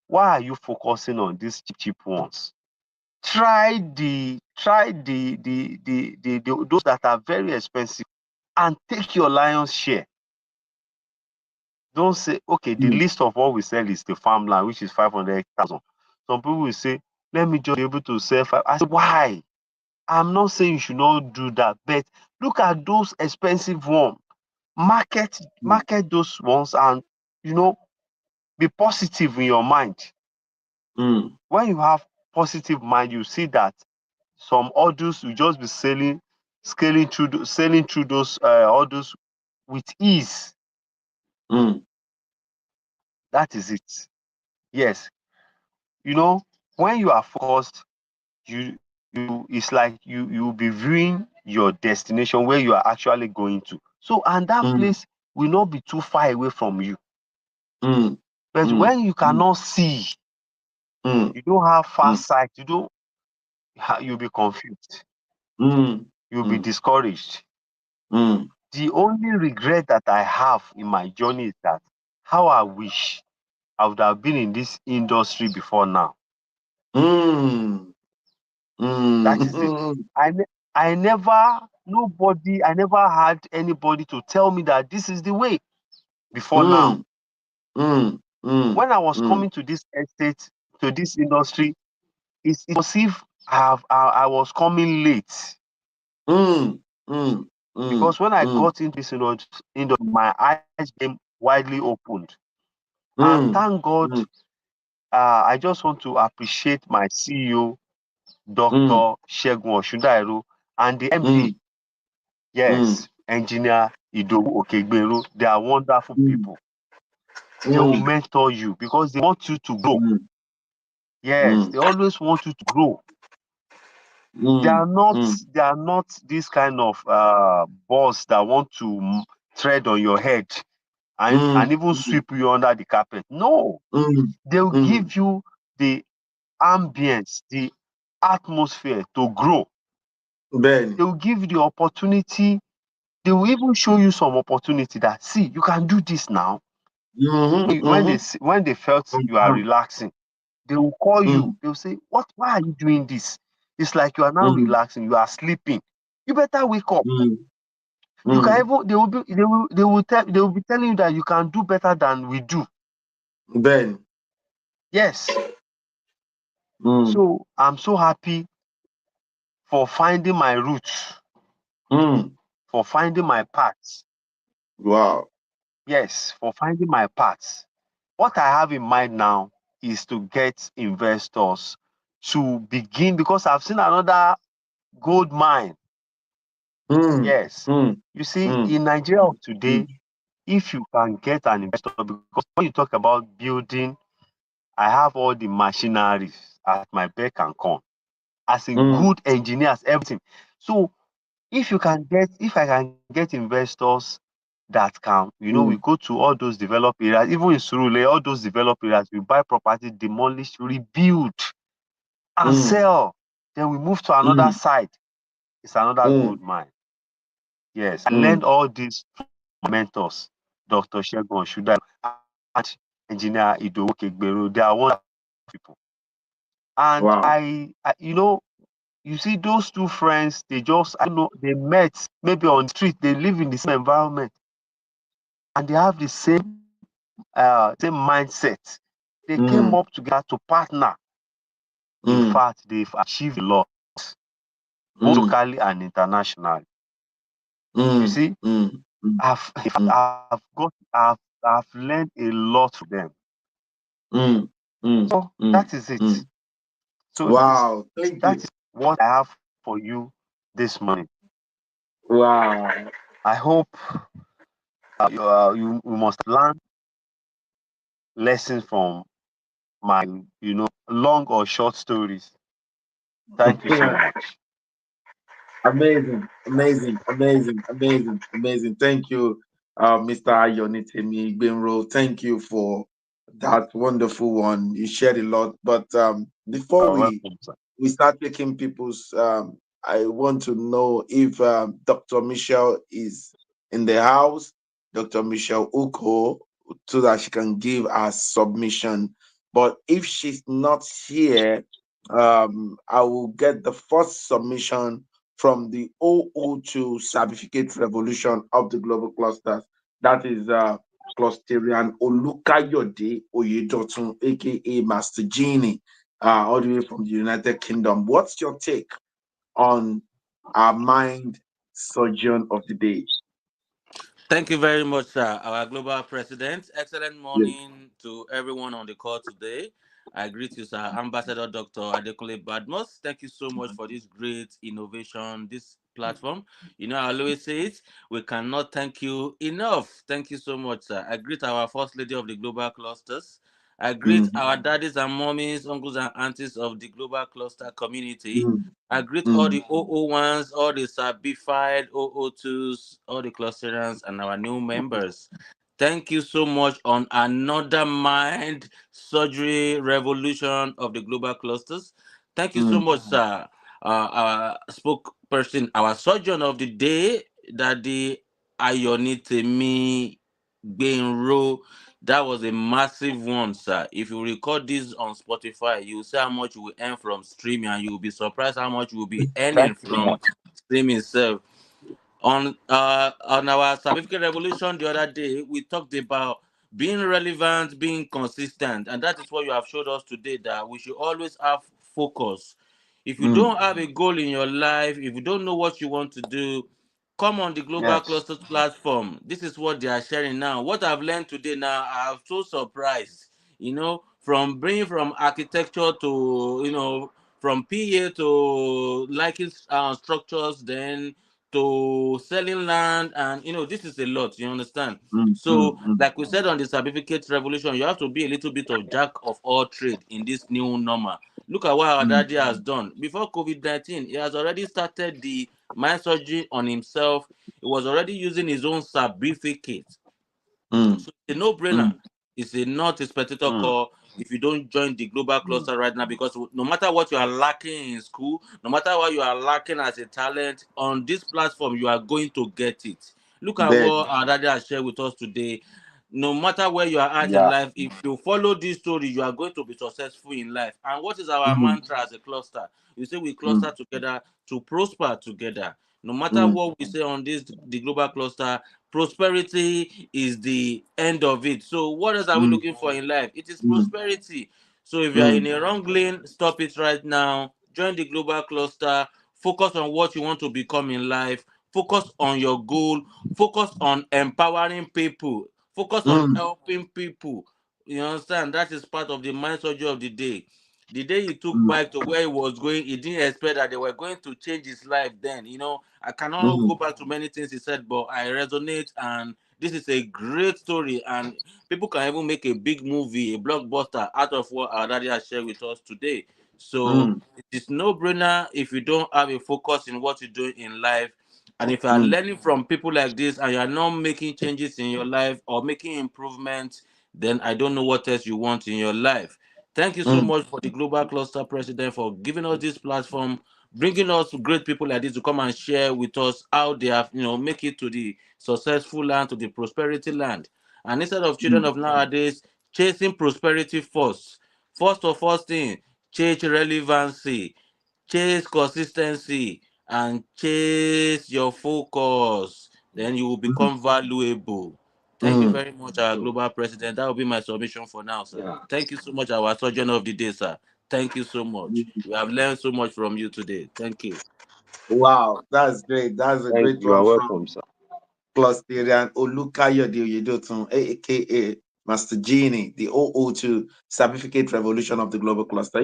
why are you focusing on these cheap ones? Try the those that are very expensive and take your lion's share. Don't say, okay, the mm, list of what we sell is the farmland, which is 500,000. Some people will say, let me just be able to sell five. I say, why? I'm not saying you should not do that, but look at those expensive ones. Market, mm, market those ones, and you know, be positive in your mind. mm, When you have positive mind, you see that some orders will just be selling through those orders with ease. mm, That is it. Yes, you know, when you are focused, you it's like you'll be viewing your destination where you are actually going to. So, and that mm, place will not be too far away from you. mm, But mm, when you cannot see, mm, you don't have far mm, sight, you'll be confused, mm, you'll be mm, discouraged. mm, The only regret that I have in my journey is that how I wish I would have been in this industry before now. mm, That is it. mm, I ne- I never had anybody to tell me that this is the way before now. mm, mm, mm, When I was mm, coming to this estate, to this industry, it was if I was coming late, mm, mm, mm, because when I mm, got into this industry, my eyes became widely opened. And mm, thank God, mm, I just want to appreciate my CEO mm, Dr. Shegun Oshundairo, and the mm, MD, mm, yes, Engineer Idowu Okegbero. They are wonderful mm, people. They will mm, mentor you because they want you to grow. mm, Yes, mm, they always want you to grow. They mm, are not mm, they are not this kind of boss that want to tread on your head and mm, even sweep you under the carpet. No, mm, they will mm. give you the ambience, the atmosphere to grow. Bẹ́ẹ̀ni. They will give you the opportunity. They will even show you some opportunity that see you can do this now. Mhm, When mhm. when they felt you are Confirm. relaxing, they will call you. Mm, They will say, "What? Why are you doing this? It's like you are now mm, relaxing. You are sleeping. You better wake up." mm, You can mm. even they will be telling you that you can do better than we do. Bẹ́ẹ̀ni. Yes. Mm, So I'm so happy for finding my roots, mm. for finding my path. Wow. Yes, for finding my path. What I have in mind now is to get investors to begin because I've seen another gold mine. Mm, Yes. mm, You see, mm, in Nigeria of mm, today, if you can get an investor, because when you talk about building, I have all the machineries at my beck and call. As a mm, good engineers, everything. So if I can get investors that can, we mm, go to all those developed areas, even in Surule, all those developed areas, we buy property, demolish, rebuild, and mm, sell. Then we move to another mm, side. It's another mm, gold mine. Yes, I learned mm. all this from my mentors, Dr. Shegun Oshudai and Engineer Idowu Kegbero. They are wonderful people. And Wow. you see those two friends, they just, I don't know, they met maybe on the street, they live in the same environment, and they have the same mindset. They came Mm, up together to partner. In mm, fact, they've achieved a lot, both mm, locally and internationally. You mm, see, mm, mm, in fact, mm, I've learned a lot from them. mm, mm, So mm, that is it. mm. So Wow. Thank that you. is what I have for you this morning. Wow. I hope you must learn lessons from my, long or short stories. Thank you so much. Amazing, amazing, amazing, amazing, amazing. Thank you, Mr. Ayonitemi Benro. Thank you for that wonderful one. You shared a lot. But before You're welcome, sir. we start taking people's, I want to know if Dr. Michelle is in the house, Dr. Michelle Uko, so that she can give her submission. But if she's not here, I will get the first submission from the 002 Certificate Revolution of the Global Clusters. That is Clusterian Olukayode Oyedotun, aka Master Genie, all the way from the United Kingdom. What's your take on our mind surgeon of the day? Thank you very much, sir. Our global president. Excellent Yes. morning to everyone on the call today. I greet you, sir. Ambassador Dr. Adekunle Badmos. Thank you so much for this great innovation, this platform. I always say it, we cannot thank you enough. Thank you so much, sir. I greet our first lady of the global clusters. I greet Mm, our daddies and mommies, uncles and aunties of the global cluster community. mm, I greet all mm, the OO1s, all the certified OO2s, all the clusterans, and our new members. Thank you so much on another mind surgery revolution of the global clusters. Thank you so mm, much, sir. Our spokesperson, our surgeon of the day, Daddy Ayonitemi Benro. That was a massive one, sir. If you record this on Spotify, you will see how much you will earn from streaming, and you will be surprised how much you will be earning Thank you so from much. streaming itself. On our certificate revolution the other day, we talked about being relevant, being consistent, and that is what you have showed us today. That we should always have focus. If you mm, don't have a goal in your life, if you don't know what you want to do, come on the global Yes. clusters platform. This is what they are sharing now. What I've learned today now, I'm so surprised. From bringing from architecture to from PA to liking structures, then to selling land, and this is a lot. You understand? So, like we said on the certificate revolution, you have to be a little bit of jack of all trade in this new normal. Look at what our daddy has done. Before COVID-19, he has already started the mind surgery on himself. He was already using his own certificate. So it's a no-brainer. It's a not a spectator call if you don't join the global cluster right now, because no matter what you are lacking in school, no matter what you are lacking as a talent, on this platform you are going to get it. Look at Bed. what our daddy has shared with us today. No matter where you are at in Yeah. life, if you follow this story, you are going to be successful in life. And what is our Mm, mantra as a cluster? You say we mm, cluster together to prosper together. No matter mm, what we say on this, the global cluster, prosperity is the end of it. So what else are we mm, looking for in life? It is mm, prosperity. So if you are in mm, a wrong lane, stop it right now. Join the global cluster. Focus on what you want to become in life. Focus on your goal. Focus on empowering people. Focus on mm, helping people. You understand? That is part of the mind surgery of the day. The day he took mm, Mike to where he was going, he didn't expect that they were going to change his life then. I cannot mm, go back to many things he said, but I resonate, and this is a great story, and people can even make a big movie, a blockbuster out of what our daddy has shared with us today. So mm, it is no brainer if you don't have a focus in what you're doing in life. And if you are mm, learning from people like this and you are not making changes in your life or making improvements, then I don't know what else you want in your life. Thank you so mm, much for the Global Cluster President for giving us this platform, bringing us great people like this to come and share with us how they have, make it to the successful land, to the prosperity land. And instead of children mm, of nowadays chasing prosperity first of all thing, chase relevancy, chase consistency, and chase your focus. Then you will mm, become valuable. Thank you mm. very much, our Mm. global president. That will be my submission for now, sir. Yeah. Thank you so much, our surgeon of the day, sir. Thank you so much. We have learned so much from you today. Thank you. Wow, that's great. That's a Thank great you. You one are from welcome, sir. Clusterian Olukayode Oyedotun, aka Master Genie, the 002 Certificate Revolution of the Global Cluster.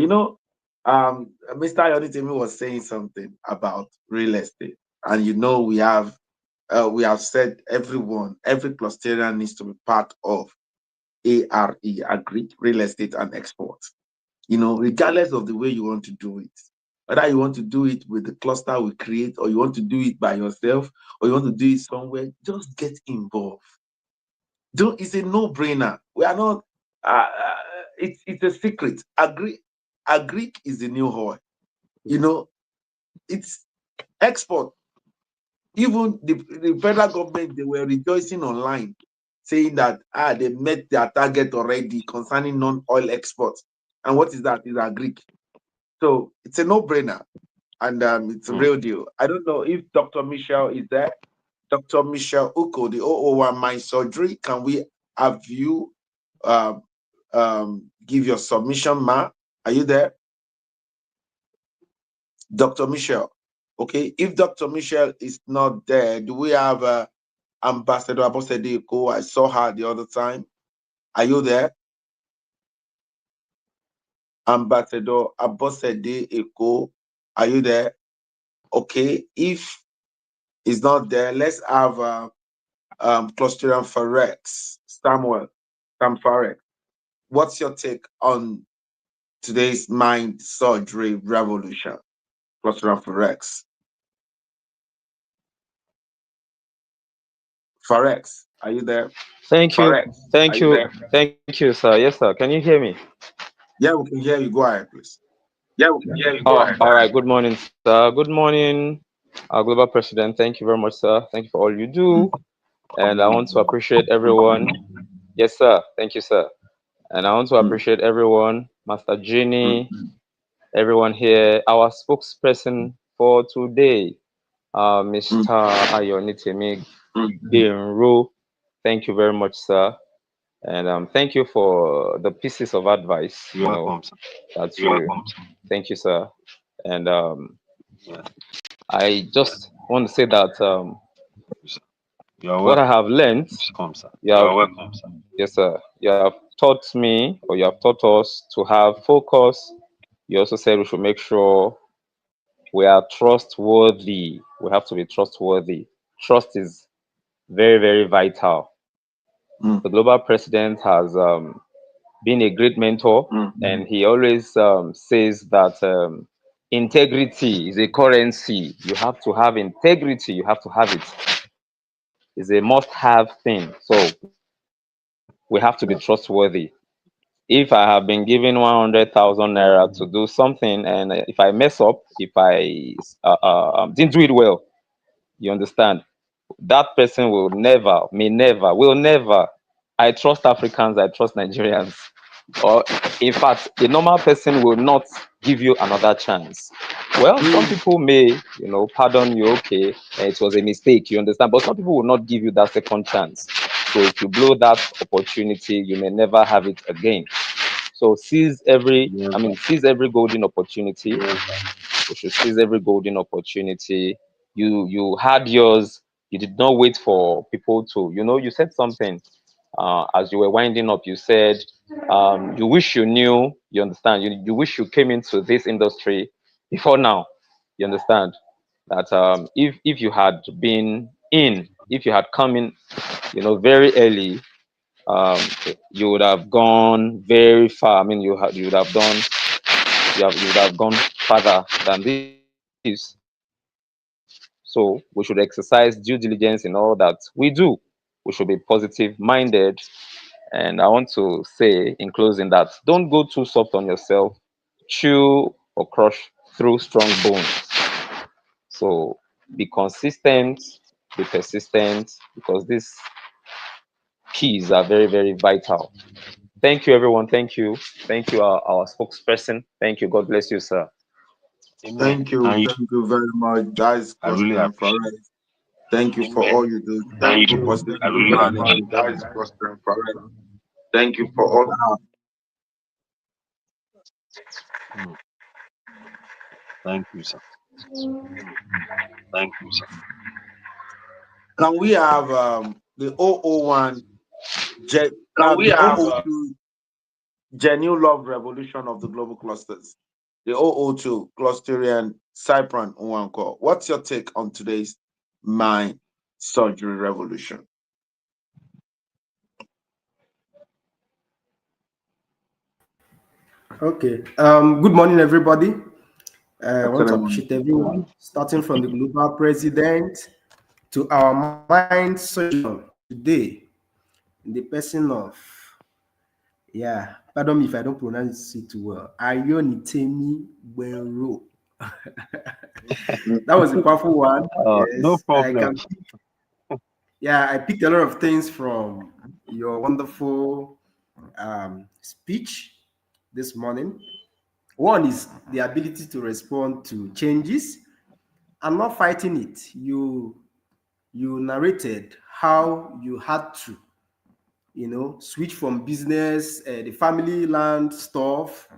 Mr. Ayoditemi was saying something about real estate, and we have said every clusterian needs to be part of ARE, Agri, Real Estate and Export. Regardless of the way you want to do it, whether you want to do it with the cluster we create, or you want to do it by yourself, or you want to do it somewhere, just get involved. Don't It's a no-brainer. We are not it's a secret. Agri is the new oil. you know it's export. Even the federal government, they were rejoicing online, saying that they met their target already concerning non-oil exports. And what is that? Is agri. So it's a no-brainer, and it's a Mm. real deal. I don't know if Dr. Michelle is there. Dr. Michelle Uko, the 001 Mind Surgery. Can we have you uh, give your submission, ma? Are you there, Dr. Michelle? Okay, if Dr. Michelle is not there, do we have Ambassador Abosede Uko? I saw her the other time. Are you there, Ambassador Abosede Uko? Are you there? Okay, if is not there, let's have Clostridium Farex. Sam Farex. What's your take on today's mind surgery revolution? Clostridium Farex. Farex, are you there? Thank you. Farex, are Thank you you. there? Thank you, sir. Yes, sir. Can you hear me? Yeah, we can hear you. Go ahead, please. Yeah, we can hear you. Go Oh, ahead. all right. Good morning, sir. Good morning, Global President. Thank you very much, sir. Thank you for all you do. And I want to appreciate everyone. Yes, sir. Thank you, sir. And I want to Mm, appreciate everyone, Master mm, Jenny, everyone here, our spokesperson for today, mm, Mr. Ayonitemi mm, Genro. Thank you very much, sir. And thank you for the pieces of advice, You're welcome, sir. that you, thank you, sir. And Yeah. I just want to say that You're what I welcome. have learned, Welcome, sir. you have, welcome, sir. Yes, sir. You have taught me, or you have taught us to have focus You also said we should make sure we are trustworthy. We have to be trustworthy. Trust is very, very vital. Mm, The global president has been a great mentor, and he always says that integrity is a currency. You have to have integrity. You have to have it. It's a must-have thing. So we have to be trustworthy. If I have been given 100,000 naira to do something, and if I mess up, if I didn't do it well, you understand, that person will never, may never, will never. I trust Africans, I trust Nigerians. Or, in fact, a normal person will not give you another chance. Well, some mm, people may, pardon you, okay, it was a mistake, you understand, but some people will not give you that second chance. So if you blow that opportunity, you may never have it again. So seize every golden opportunity. We should seize every golden opportunity. You had yours. You did not wait for people to. You said something as you were winding up. You said you wish you knew. You understand. You wish you came into this industry before now. You understand that if you had been in, if you had come in, very early, um, you would have gone very far. I mean, you would have done you would have gone further than this. So we should exercise due diligence in all that we do. We should be positive minded. And I want to say in closing that don't go too soft on yourself. Chew or crush through strong bones. So be consistent, be persistent, because these keys are very, very vital. Thank you, everyone. Thank you. Thank you, our spokesperson. Thank you. God bless you, sir. Amen. thank you. Thank you very much. That is I really Christian appreciate Forex. Thank you for Amen. all you do. Thank you for staying humanity. That is Christian Forex. Thank you for all. Mm. Thank you, sir. Can we have the 001 the 002 genuine love revolution of the global clusters? The 002 clusterian Cypran Nwanko. What's your take on today's mind surgery revolution? Okay. Good morning, everybody. I want to Excellent. appreciate everyone, starting from the global president to our mind surgeon today, in the person of, pardon me if I don't pronounce it too well, Ayonitemi Benro. That was a powerful one. No Yes, I problem. can. I picked a lot of things from your wonderful speech this morning. One is the ability to respond to changes and not fighting it. You narrated how you had to, switch from business, the family land stuff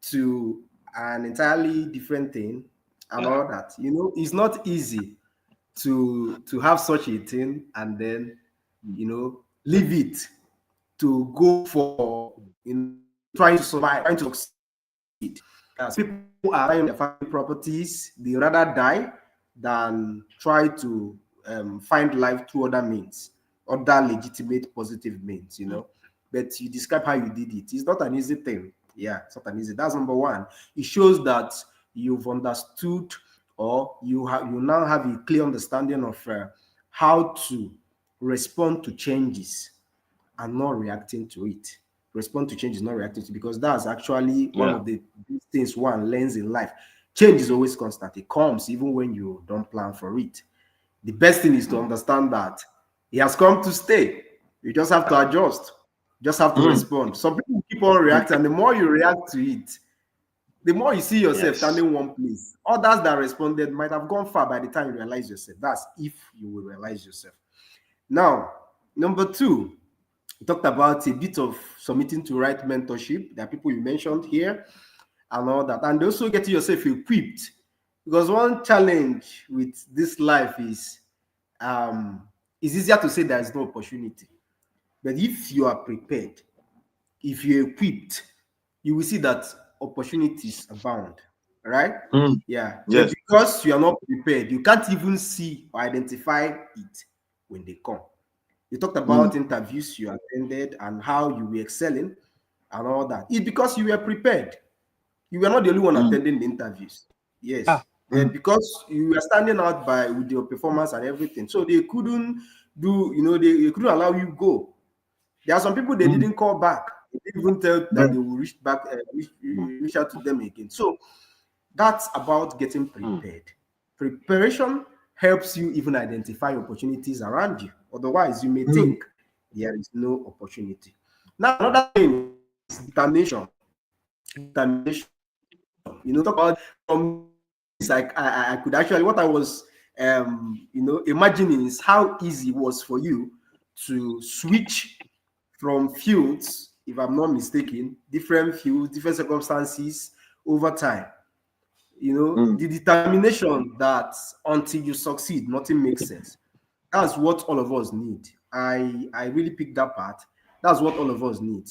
to an entirely different thing and all that. It's not easy to have such a thing and then, leave it to go for, trying to survive, trying to succeed. Some people are buying their family properties, they rather die than try to find life through other means, other legitimate positive means. But you describe how you did it. It's not an easy thing. Yeah, it's not an easy. That's number one. It shows that you've understood, or you now have a clear understanding of how to respond to changes and not reacting to it. Respond to change is not reacting to, because that's actually one Yeah. of the things one learns in life. Change is always constant. It comes even when you don't plan for it. The best thing is to understand that it has come to stay. You just have to adjust. Just have to Mm, respond. Some people keep on mm, reacting, and the more you react to it, the more you see yourself Yes. standing in one place. Others that responded might have gone far by the time you realize yourself. That's if you will realize yourself. Now, number two, we talked about a bit of submitting to right mentorship. There are people you mentioned here and all that. And also getting yourself equipped. Because one challenge with this life is it's easier to say there is no opportunity. But if you are prepared, if you're equipped, you will see that opportunities abound, right? Mm. Yeah. But Yes. because you are not prepared, you can't even see or identify it when they come. You talked Mm. about interviews you attended and how you were excelling and all that. It's because you were prepared. You were not the only one Mm. attending the interviews. Ah, Yes. Mm. Because you were standing out by with your performance and everything. So they couldn't do, they couldn't allow you go. There are some people they Mm. didn't call back. They didn't even tell Yeah. that they will reach back, reach out to them again. So that's about getting mm, prepared. Preparation helps you even identify opportunities around you. Otherwise, you may Mm. think there is no opportunity. Now, another thing is determination. Determination. Talk about from like I could actually what I was imagining is how easy it was for you to switch from fields, if I'm not mistaken, different fields, different circumstances over time. Mm. The determination that until you succeed, nothing makes sense. That's what all of us need. I really picked that part. That's what all of us need.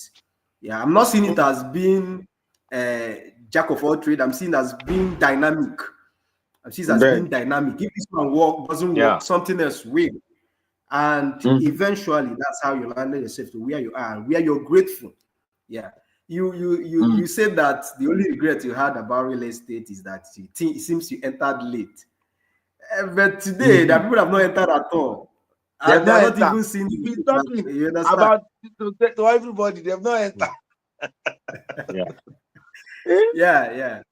Yeah, I'm not seeing it as being jack of all trade. I'm seeing it as being dynamic. I'm seeing it as Right. being dynamic. If this one work doesn't yeah. work, something else will. And Mm. eventually, that's how you landed yourself to where you are, and where you're grateful. Yeah. You Mm. said that the only regret you had about real estate is that you think it seems you entered late. But today, the Mhm. people have not entered at all. They've And they are not not entered. even seeing You've been that. talking You understand? about to everybody. They've not entered. Yeah.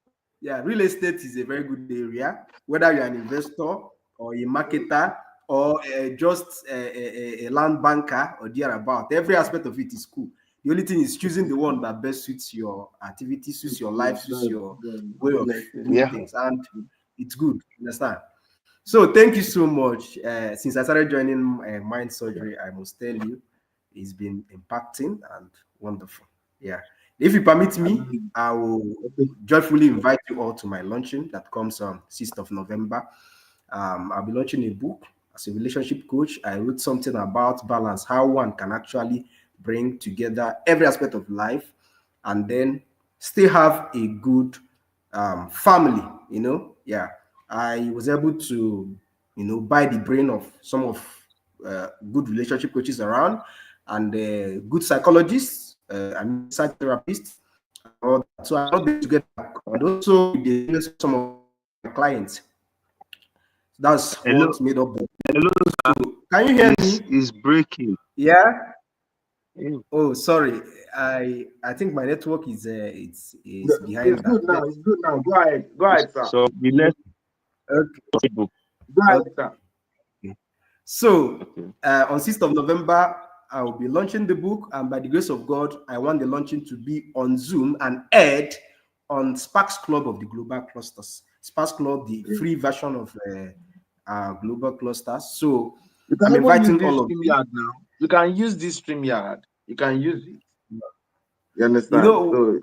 Yeah. Real estate is a very good area, whether you're an investor or a marketer or just a land banker or thereabout. Every aspect of it is cool. The only thing is choosing the one that best suits your activity, suits your life, suits your way of doing Yeah. things. And it's good. Understand? So thank you so much. Since I started joining mind surgery, I must tell you, it's been impacting and wonderful. Yeah. If you permit me, I will joyfully invite you all to my launching that comes on 6th of November. I'll be launching a book as a relationship coach. I wrote something about balance, how one can actually bring together every aspect of life and then still have a good family. Yeah, I was able to buy the brain of some of good relationship coaches around and good psychologists, I mean psych therapists and all that. So I brought them together and also with the experience of some of my clients. That's Hello, what made up the. hello, So can you hear is me? breaking. Yeah. Mm. Oh, sorry. I think my network is It's behind good that. now. It's good now. Go ahead. Go ahead, sir. So we left Okay. Facebook. Go ahead, Okay. sir. So Okay. on 6th of November, I will be launching the book, and by the grace of God, I want the launching to be on Zoom and aired on Sparks Club of the Global Clusters. Sparks Club, the free version of Global Clusters. So You can I'm even use inviting this all of you. StreamYard now. You can use this StreamYard. You can use it. You You understand? know, So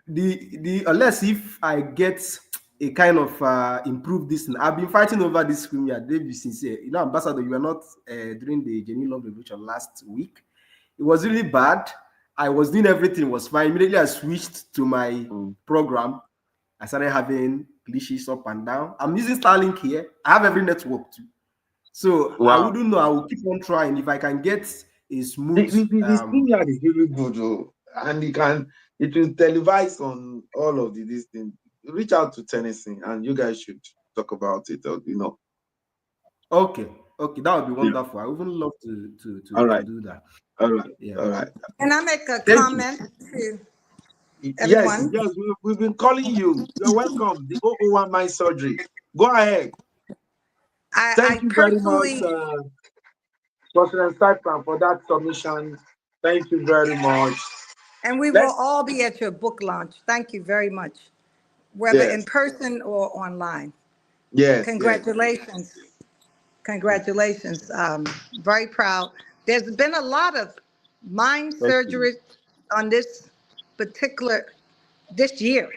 the unless if I get a kind of improve this thing. I've been fighting over this screen here, they be sincere. Ambassador, you were not during the genuine love revolution last week. It was really bad. I was doing everything was fine. Immediately I switched to my Mm. program. I started having glitches up and down. I'm using Starlink here. I have every network too. So I wow. wouldn't know. I will keep on trying if I can get a The, smooth the, the, the StreamYard is really good, oh, and it will televise on all of these things. Reach out to Tennessee, and you guys should talk about it. Okay, okay, that would be Yeah. wonderful. I would even love All to right. do that. All right. Yeah. All right. Can I make a Thank you. comment to Yes, everyone? yes, we've been calling you. You're welcome. The 001 Mind Surgery. Go ahead. I Thank you very much, personally, President Cypher, for that submission. Thank you very much. and we will Let's, all be at your book launch. Thank you very much, whether in yes, person or online. yes, yes. Congratulations. Congratulations. Very proud. There's been a lot of mind Thank you. surgery on this year.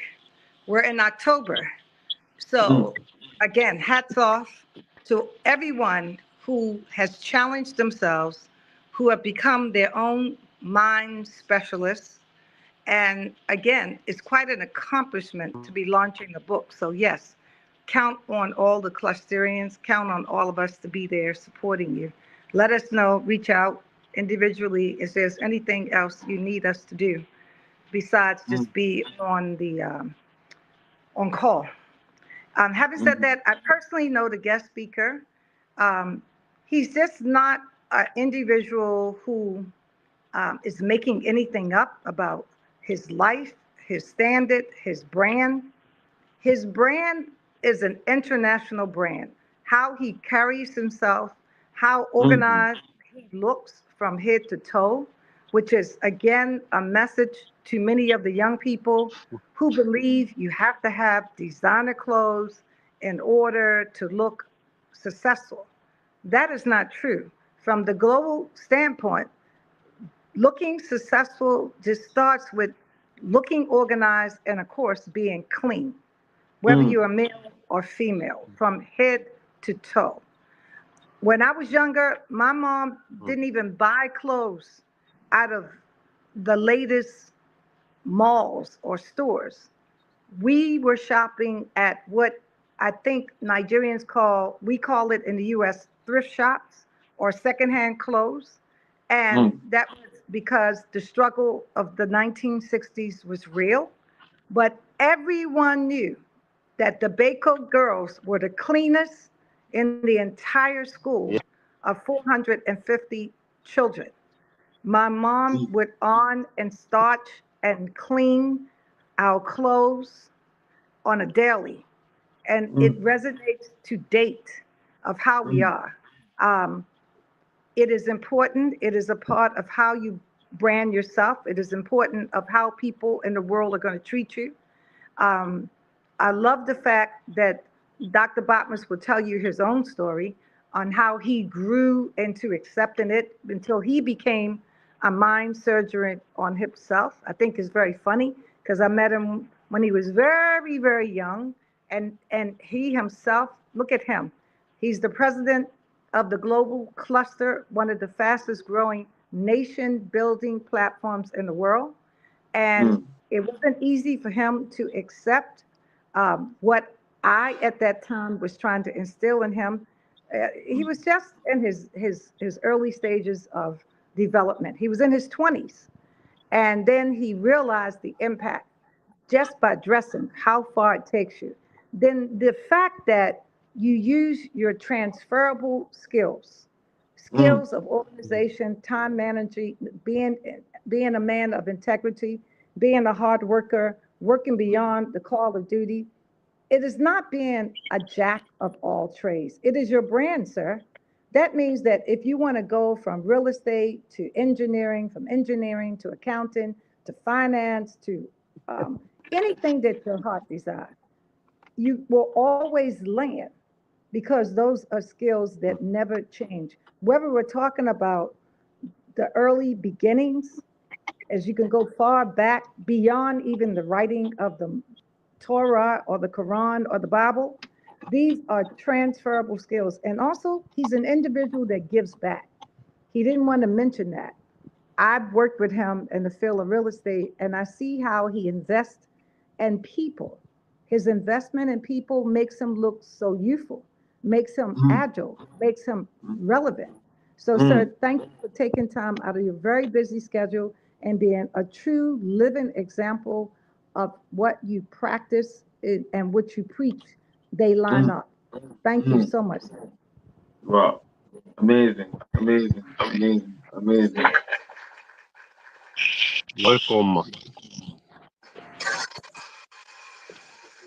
We're in October. Mm, So, again, hats off to everyone who has challenged themselves, who have become their own mind specialists, And again, it's quite an accomplishment to be launching a book. So, yes, count on all the clusterians, count on all of us to be there supporting you. Let us know, reach out individually if there's anything else you need us to do besides mm, just be on the on call. Having said mm, that, I personally know the guest speaker. Um, he's just not an individual who is making anything up about his life, his standard, his brand. His brand is an international brand. How he carries himself, how mm, organized he looks from head to toe, which is again a message to many of the young people who believe you have to have designer clothes in order to look successful. That is not true. From the global standpoint, looking successful just starts with looking organized and, of course, being clean, whether mm, you're a male or female, from head to toe. When I was younger, my mom Mm. didn't even buy clothes out of the latest malls or stores. We were shopping at what I think Nigerians call, we call it in the US, thrift shops or secondhand clothes. And mm, that was because the struggle of the 1960s was real. But everyone knew that the Baco girls were the cleanest in the entire school Yeah. of 450 children. My mom mm, would on and starch and clean our clothes on a daily, and it mm, resonates to date of how we mm, are. Um, it is important. It is a part of how you brand yourself. It is important of how people in the world are going to treat you. Um, I love the fact that Dr. Botmas will tell you his own story on how he grew into accepting it until he became a mind surgeon on himself. I think is very funny because I met him when he was very, very young, and he himself, look at him. He's the president of the Global Cluster, one of the fastest growing nation building platforms in the world. And mm, it wasn't easy for him to accept what I, at that time, was trying to instill in him. He was just in his early stages of development. He was in his 20s. And then he realized the impact just by dressing, how far it takes you. Then the fact that you use your transferable skills, mm, skills of organization, time management, being a man of integrity, being a hard worker, working beyond the call of duty. It is not being a jack of all trades. It is your brand, sir. That means that if you want to go from real estate to engineering, from engineering to accounting to finance to um, anything that your heart desires, you will always land because those are skills that never change. Whether we're talking about the early beginnings, as you can go far back beyond even the writing of the Torah or the Quran or the Bible, these are transferable skills. And also, he's an individual that gives back. He didn't want to mention that. I've worked with him in the field of real estate, and I see how he invests in people. His investment in people makes him look so youthful, makes him mm, agile, makes him mm, relevant. So, mm. sir, thank you for taking time out of your very busy schedule and being a true living example of what you practice and what you preach. They line Mm, up. Thank you mm. so much, sir. Wow. Amazing. Amazing. Amazing. Amazing. Welcome.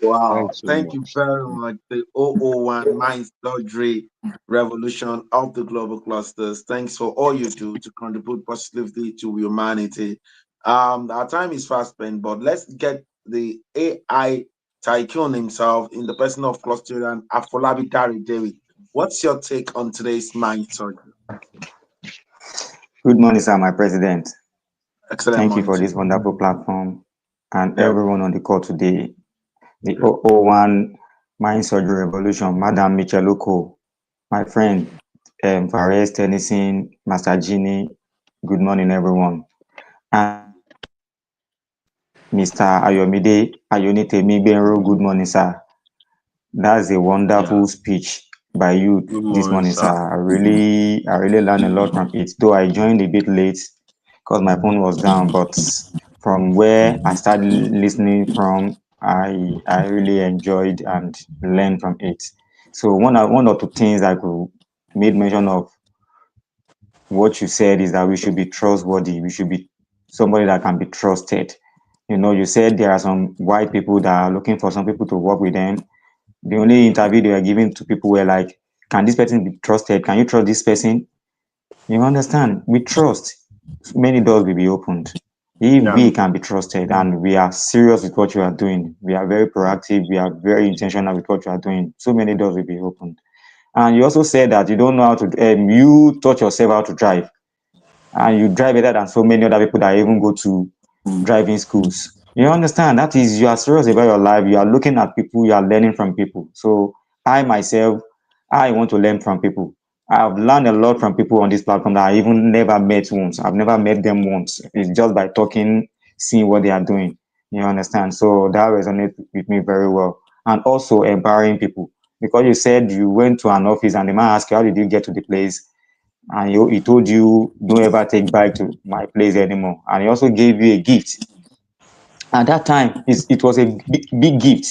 Wow. Thanks so Thank you much. very much. The 001 Mind Surgery Revolution of the Global Clusters. Thanks for all you do to contribute positively to humanity. Our time is fast spent, but let's get the AI tycoon himself in the person of Clusterian Afolabi Dari David. What's your take on today's Mind Surgery? Good morning, sir, my president. Excellent Thank you morning for to this you. wonderful platform and Yeah. everyone on the call today. The 001 Mind Surgery Revolution, Madam Micheluko, my friend, Fares Tennyson, Master Genie. Good morning, everyone. And Mr. Ayomide Ayonitemi Benro, good morning, sir. That's a Yeah. wonderful speech by you Good this morning, morning, sir. sir. I really learned a lot from it. Though I joined a bit late because my phone was down, but from where I started listening from, I really enjoyed and learned from it. So one or two things I could made mention of what you said is that we should be trustworthy. We should be somebody that can be trusted. You said there are some white people that are looking for some people to work with them. The only interview they were giving to people were like, can this person be trusted? Can you trust this person? You understand? We trust. Many doors will be opened. If Yeah. we can be trusted and we are serious with what you are doing, we are very proactive, we are very intentional with what you are doing, so many doors will be opened. And you also said that you don't know how to, you taught yourself how to drive, and you drive better than so many other people that even go to driving schools. You understand? That is, you are serious about your life. You are looking at people. You are learning from people. So I myself, I want to learn from people. I've learned a lot from people on this platform that I even never met once. I've never met them once. It's just by talking, seeing what they are doing. You understand? So that resonates with me very well. And also empowering people. Because you said you went to an office and the man asked you, how did you get to the place? And he told you, don't ever take bike to my place anymore. And he also gave you a gift. At that time, it was a big gift.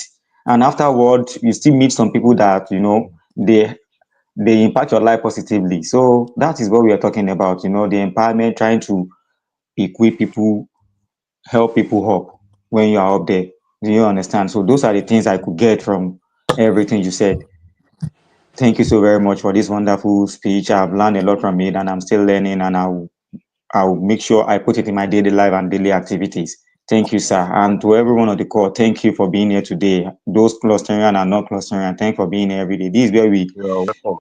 And afterward, you still meet some people that, they impact your life positively. So that is what we are talking about, the empowerment, trying to equip people, help people up when you are up there. Do you understand? So those are the things I could get from everything you said. Thank you so very much for this wonderful speech. I've learned a lot from it and I'm still learning, and I'll make sure I put it in my daily life and daily activities. Thank you, sir. And to everyone on the call, thank you for being here today. Those clustering and not clustering, thank you for being here every day. This is where You're welcome.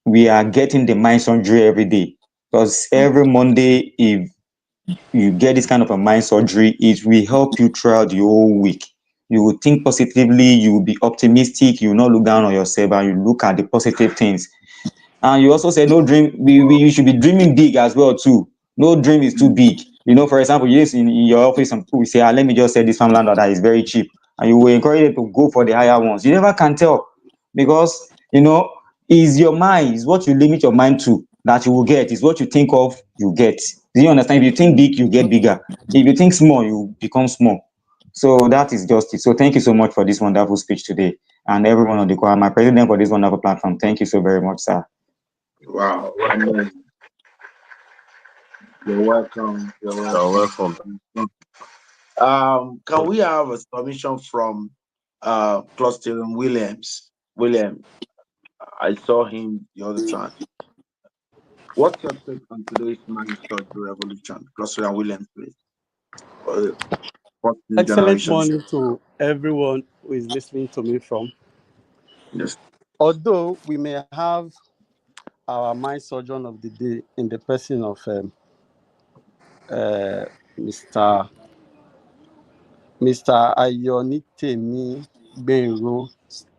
we are getting the mind surgery every day. Because every Monday, if you get this kind of a mind surgery, it will help you throughout the whole week. You will think positively, you will be optimistic, you will not look down on yourself, and you look at the positive things. And you also said no dream. You should be dreaming big as well too. No dream is too big. For example, yes, in your office, some people will say, let me just say this farmland that is very cheap, and you will encourage them to go for the higher ones. You never can tell because is your mind is what you limit your mind to that you will get. Is what you think of you get. Do you understand? If you think big, you get bigger. If you think small, you become small. So that is just it. So thank you so much for this wonderful speech today, and everyone on the call. My president for this wonderful platform. Thank you so very much, sir. Wow. Amazing. You're welcome. You're You're welcome. welcome. Can we have a submission from Clustering Williams? William, I saw him the other time. What's your take on today's mind surgery revolution? Clustering Williams, please. Uh, First new Excellent generation. morning to everyone who is listening to me from. Yes. Although we may have our mind surgeon of the day in the person of Mr. Mr. Ayonitemi Benro.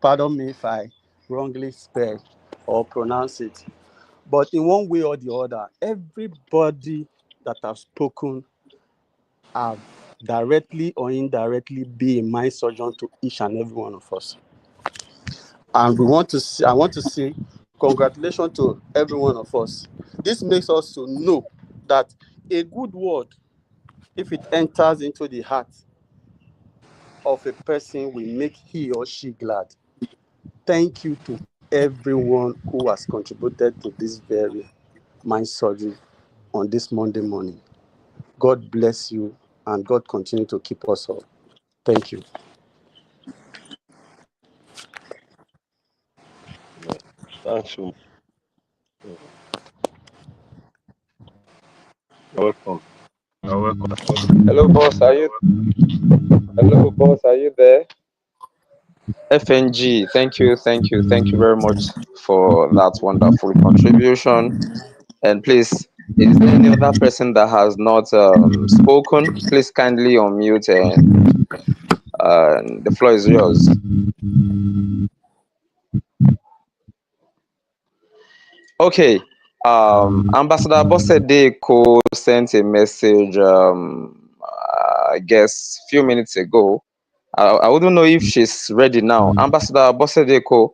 Pardon me if I wrongly spell or pronounce it. But in one way or the other, everybody that have spoken have directly or indirectly be a mind surgeon to each and every one of us. And I want to say congratulations to every one of us. This makes us to know that a good word, if it enters into the heart of a person, will make he or she glad. Thank you to everyone who has contributed to this very mind surgery on this Monday morning. God bless you and God continue to keep us all. Thank you. Yeah. Thanks so much. Yeah. You're welcome. You're welcome. Hello, boss. Hello, boss. Are you there? FNG. Thank you very much for that wonderful contribution. And please, is there any other person that has not spoken? Please kindly unmute, and the floor is yours. Okay. Ambassador Bosede Co sent a message. I guess, few minutes ago. I wouldn't know if she's ready now. Ambassador Bosedeko,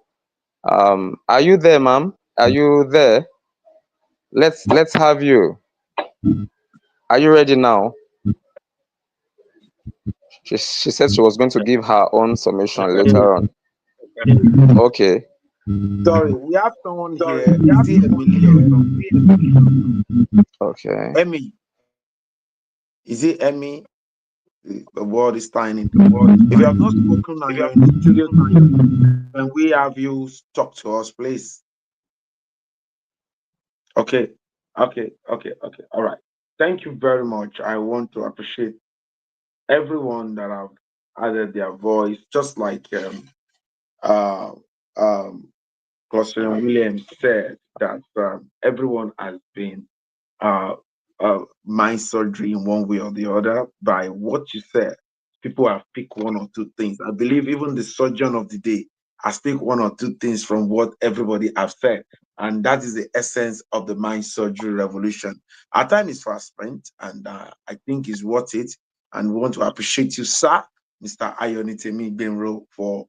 are you there, ma'am? Are you there? Let's have you. Are you ready now? She said she was going to give her own summation later on. Okay. Sorry, we have someone here. Is it Emily or something? Okay. Emmy. Is it Emmy? The word is tiny. If you have not spoken and you're in the studio today, can we have you talk to us, please? Okay. Okay. All right. Thank you very much. I want to appreciate everyone that have added their voice, just like uh, um, Cluster Williams said that everyone has been uh, mind surgery in one way or the other by what you said. People have picked one or two things. I believe even the surgeon of the day has picked one or two things from what everybody have said. And that is the essence of the mind surgery revolution. Our time is fast spent, and I think is worth it. And we want to appreciate you, sir, Mr. Ayonitemi Benro, for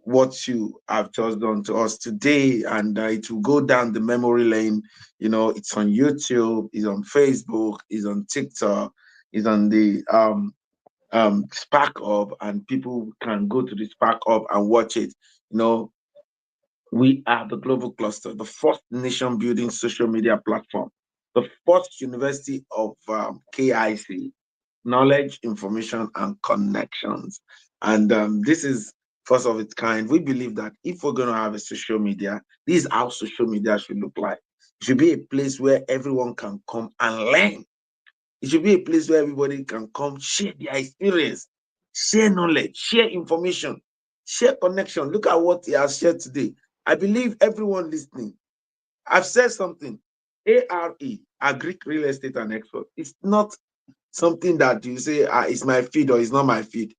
what you have just done to us today, and it will go down the memory lane. You know, it's on YouTube, it's on Facebook, it's on TikTok, it's on the Spark Up, and people can go to the Spark Up and watch it. You know, we are the Global Cluster, the first nation building social media platform, the first university of KIC, knowledge, information, and connections. And this is first of its kind. We believe that if we're going to have a social media, this is how social media should look like. It should be a place where everyone can come and learn. It should be a place where everybody can come, share their experience, share knowledge, share information, share connection. Look at what he has shared today. I believe everyone listening, I've said something. ARE, Agric Real Estate and Export. It's not something that you say, it's my feed or it's not my feed.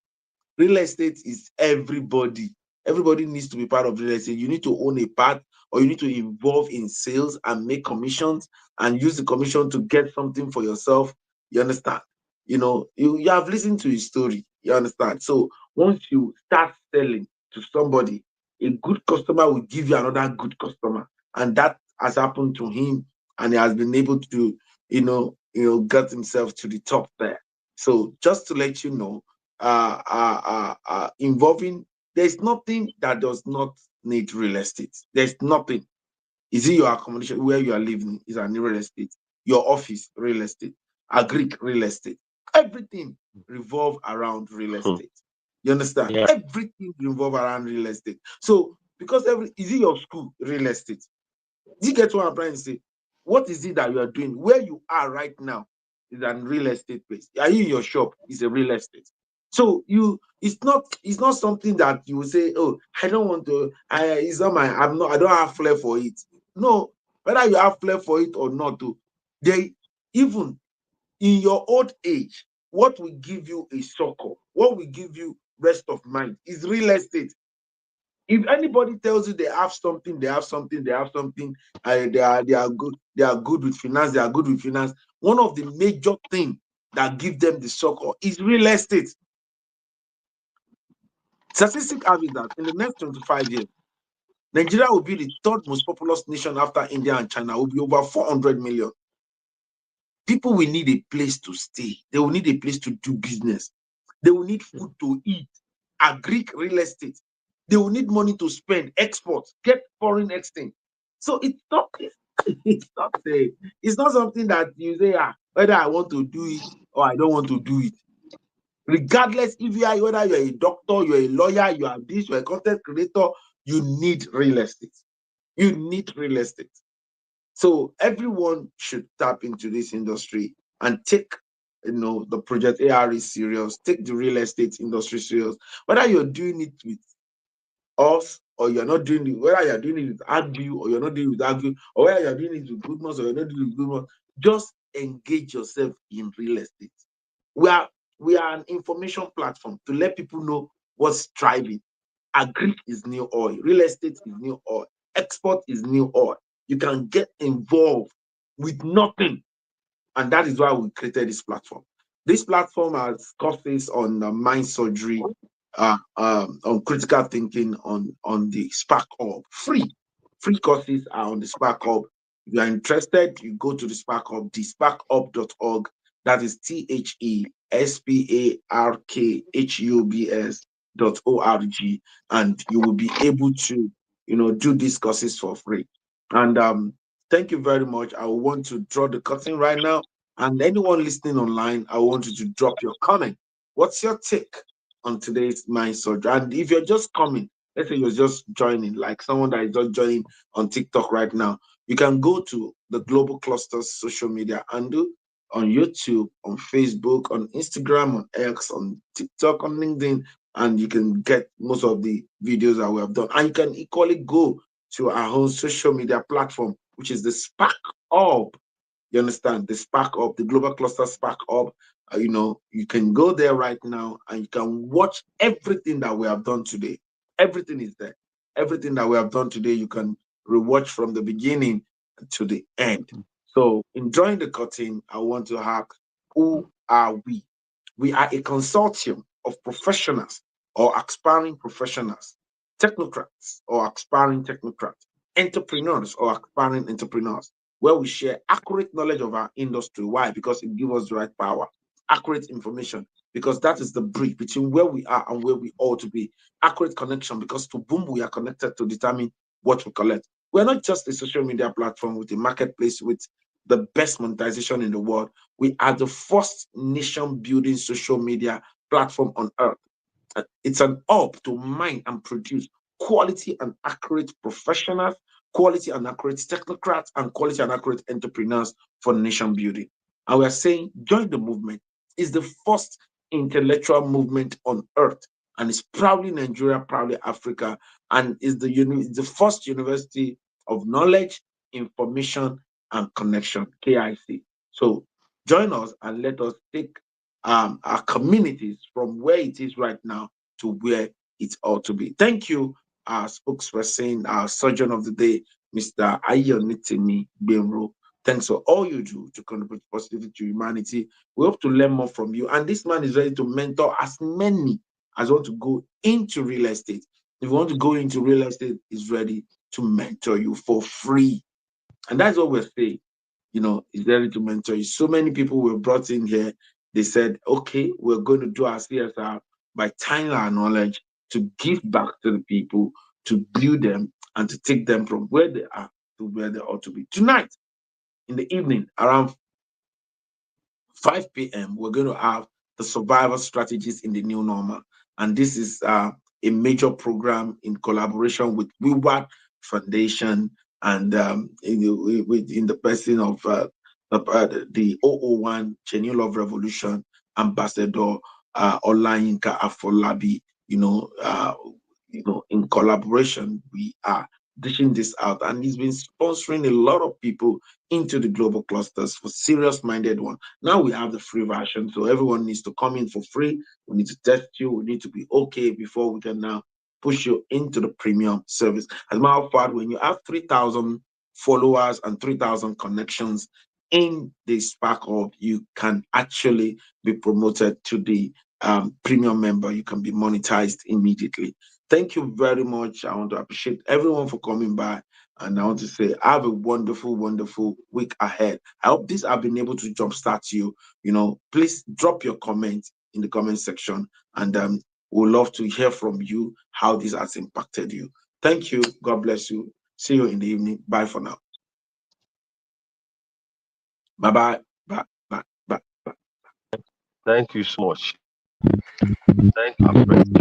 Real estate is everybody. Everybody needs to be part of real estate. You need to own a part, or you need to involve in sales and make commissions and use the commission to get something for yourself. You understand? You know, you have listened to his story. You understand? So once you start selling to somebody, a good customer will give you another good customer. And that has happened to him, and he has been able to, get himself to the top there. So just to let you know, involving, there's nothing that does not need real estate. There's nothing. Is it your accommodation where you are living is an real estate? Your office, real estate. Agric, real estate. Everything revolve around real estate. You understand? Yeah. Everything revolve around real estate. So because is it your school, real estate? Do you get what I'm trying to say? What is it that you are doing? Where you are right now is a real estate place. Are you in your shop? Is a real estate. So it's not something that you will say, oh, I don't want to, it's not I don't have flair for it. No, whether you have flair for it or not, they even in your old age, what will give you a succor, what will give you rest of mind is real estate. If anybody tells you they have something, they are good with finance, they are good with finance. One of the major things that give them the succor is real estate. Statistics have it that in the next 25 years, Nigeria will be the third most populous nation after India and China, will be over 400 million. People will need a place to stay. They will need a place to do business. They will need food to eat, Agric real estate. They will need money to spend, export, get foreign exchange. So it's not something that you say, whether I want to do it or I don't want to do it. Regardless if whether you're a doctor, you're a lawyer, you are this, you're a content creator, you need real estate. You need real estate. So everyone should tap into this industry and take, the project ARE serious, take the real estate industry serious. Whether you're doing it with us or you're not doing it, whether you're doing it with argue or you're not doing it with argue, or whether you're doing it with goodness or you're not doing it with goodness, just engage yourself in real estate. We are an information platform to let people know what's thriving. Agric is new oil, real estate is new oil, export is new oil. You can get involved with nothing. And that is why we created this platform. This platform has courses on mind surgery, on critical thinking, on the Spark Hub. Free courses are on the Spark Hub. If you are interested, you go to the Spark Hub, thesparkhub.org. That is thesparkhubs.org, and you will be able to, do these courses for free. And thank you very much. I want to draw the curtain right now, and anyone listening online, I want you to drop your comment. What's your take on today's mind surgery? And if you're just coming, let's say you're just joining, like someone that is just joining on TikTok right now, you can go to the Global Clusters social media handle on YouTube, on Facebook, on Instagram, on X, on TikTok, on LinkedIn, and you can get most of the videos that we have done. And you can equally go to our whole social media platform, which is the Spark Hub. You understand? The Spark Up, the Global Cluster Spark Up. You can go there right now and you can watch everything that we have done today. Everything is there. Everything that we have done today, you can rewatch from the beginning to the end. So, in drawing the curtain, I want to ask, who are we? We are a consortium of professionals or aspiring professionals, technocrats or aspiring technocrats, entrepreneurs or aspiring entrepreneurs, where we share accurate knowledge of our industry. Why? Because it gives us the right power, accurate information, because that is the bridge between where we are and where we ought to be. Accurate connection, because to whom we are connected to determine what we collect. We're not just a social media platform with a marketplace with the best monetization in the world. We are the first nation building social media platform on earth. It's an hub to mine and produce quality and accurate professionals, quality and accurate technocrats, and quality and accurate entrepreneurs for nation building. And we are saying, join the movement. It's the first intellectual movement on earth, and it's proudly Nigeria, proudly Africa, and is it's the first university of knowledge, information, and connection, KIC. So join us and let us take our communities from where it is right now to where it ought to be. Thank you, our spokesperson, our surgeon of the day, Mr. Ayonitimi Benro. Thanks for all you do to contribute positivity to humanity. We hope to learn more from you. And this man is ready to mentor as many as want to go into real estate. If you want to go into real estate, is ready to mentor you for free. And that's what we're saying. Is ready to mentor you. So many people were brought in here. They said, okay, we're going to do our CSR by tying our knowledge to give back to the people, to build them, and to take them from where they are to where they ought to be. Tonight, in the evening, around 5 p.m., we're going to have the survival strategies in the new normal. And this is a major program in collaboration with WeWork Foundation and in the person of the 001 Genuine Love Revolution Ambassador Olayinka Afolabi. In collaboration, we are dishing this out, and he's been sponsoring a lot of people into the global clusters for serious-minded one. Now we have the free version, so everyone needs to come in for free. We need to test you. We need to be okay before we can now push you into the premium service. As a matter of fact, when you have 3,000 followers and 3,000 connections in the Spark Hub, you can actually be promoted to the premium member. You can be monetized immediately. Thank you very much. I want to appreciate everyone for coming by. And I want to say, have a wonderful, wonderful week ahead. I hope this I've been able to jumpstart you. Please drop your comment in the comment section, and we'd love to hear from you how this has impacted you. Thank you. God bless you. See you in the evening. Bye for now. Bye bye. Bye bye. Bye bye. Thank you so much. Thank you.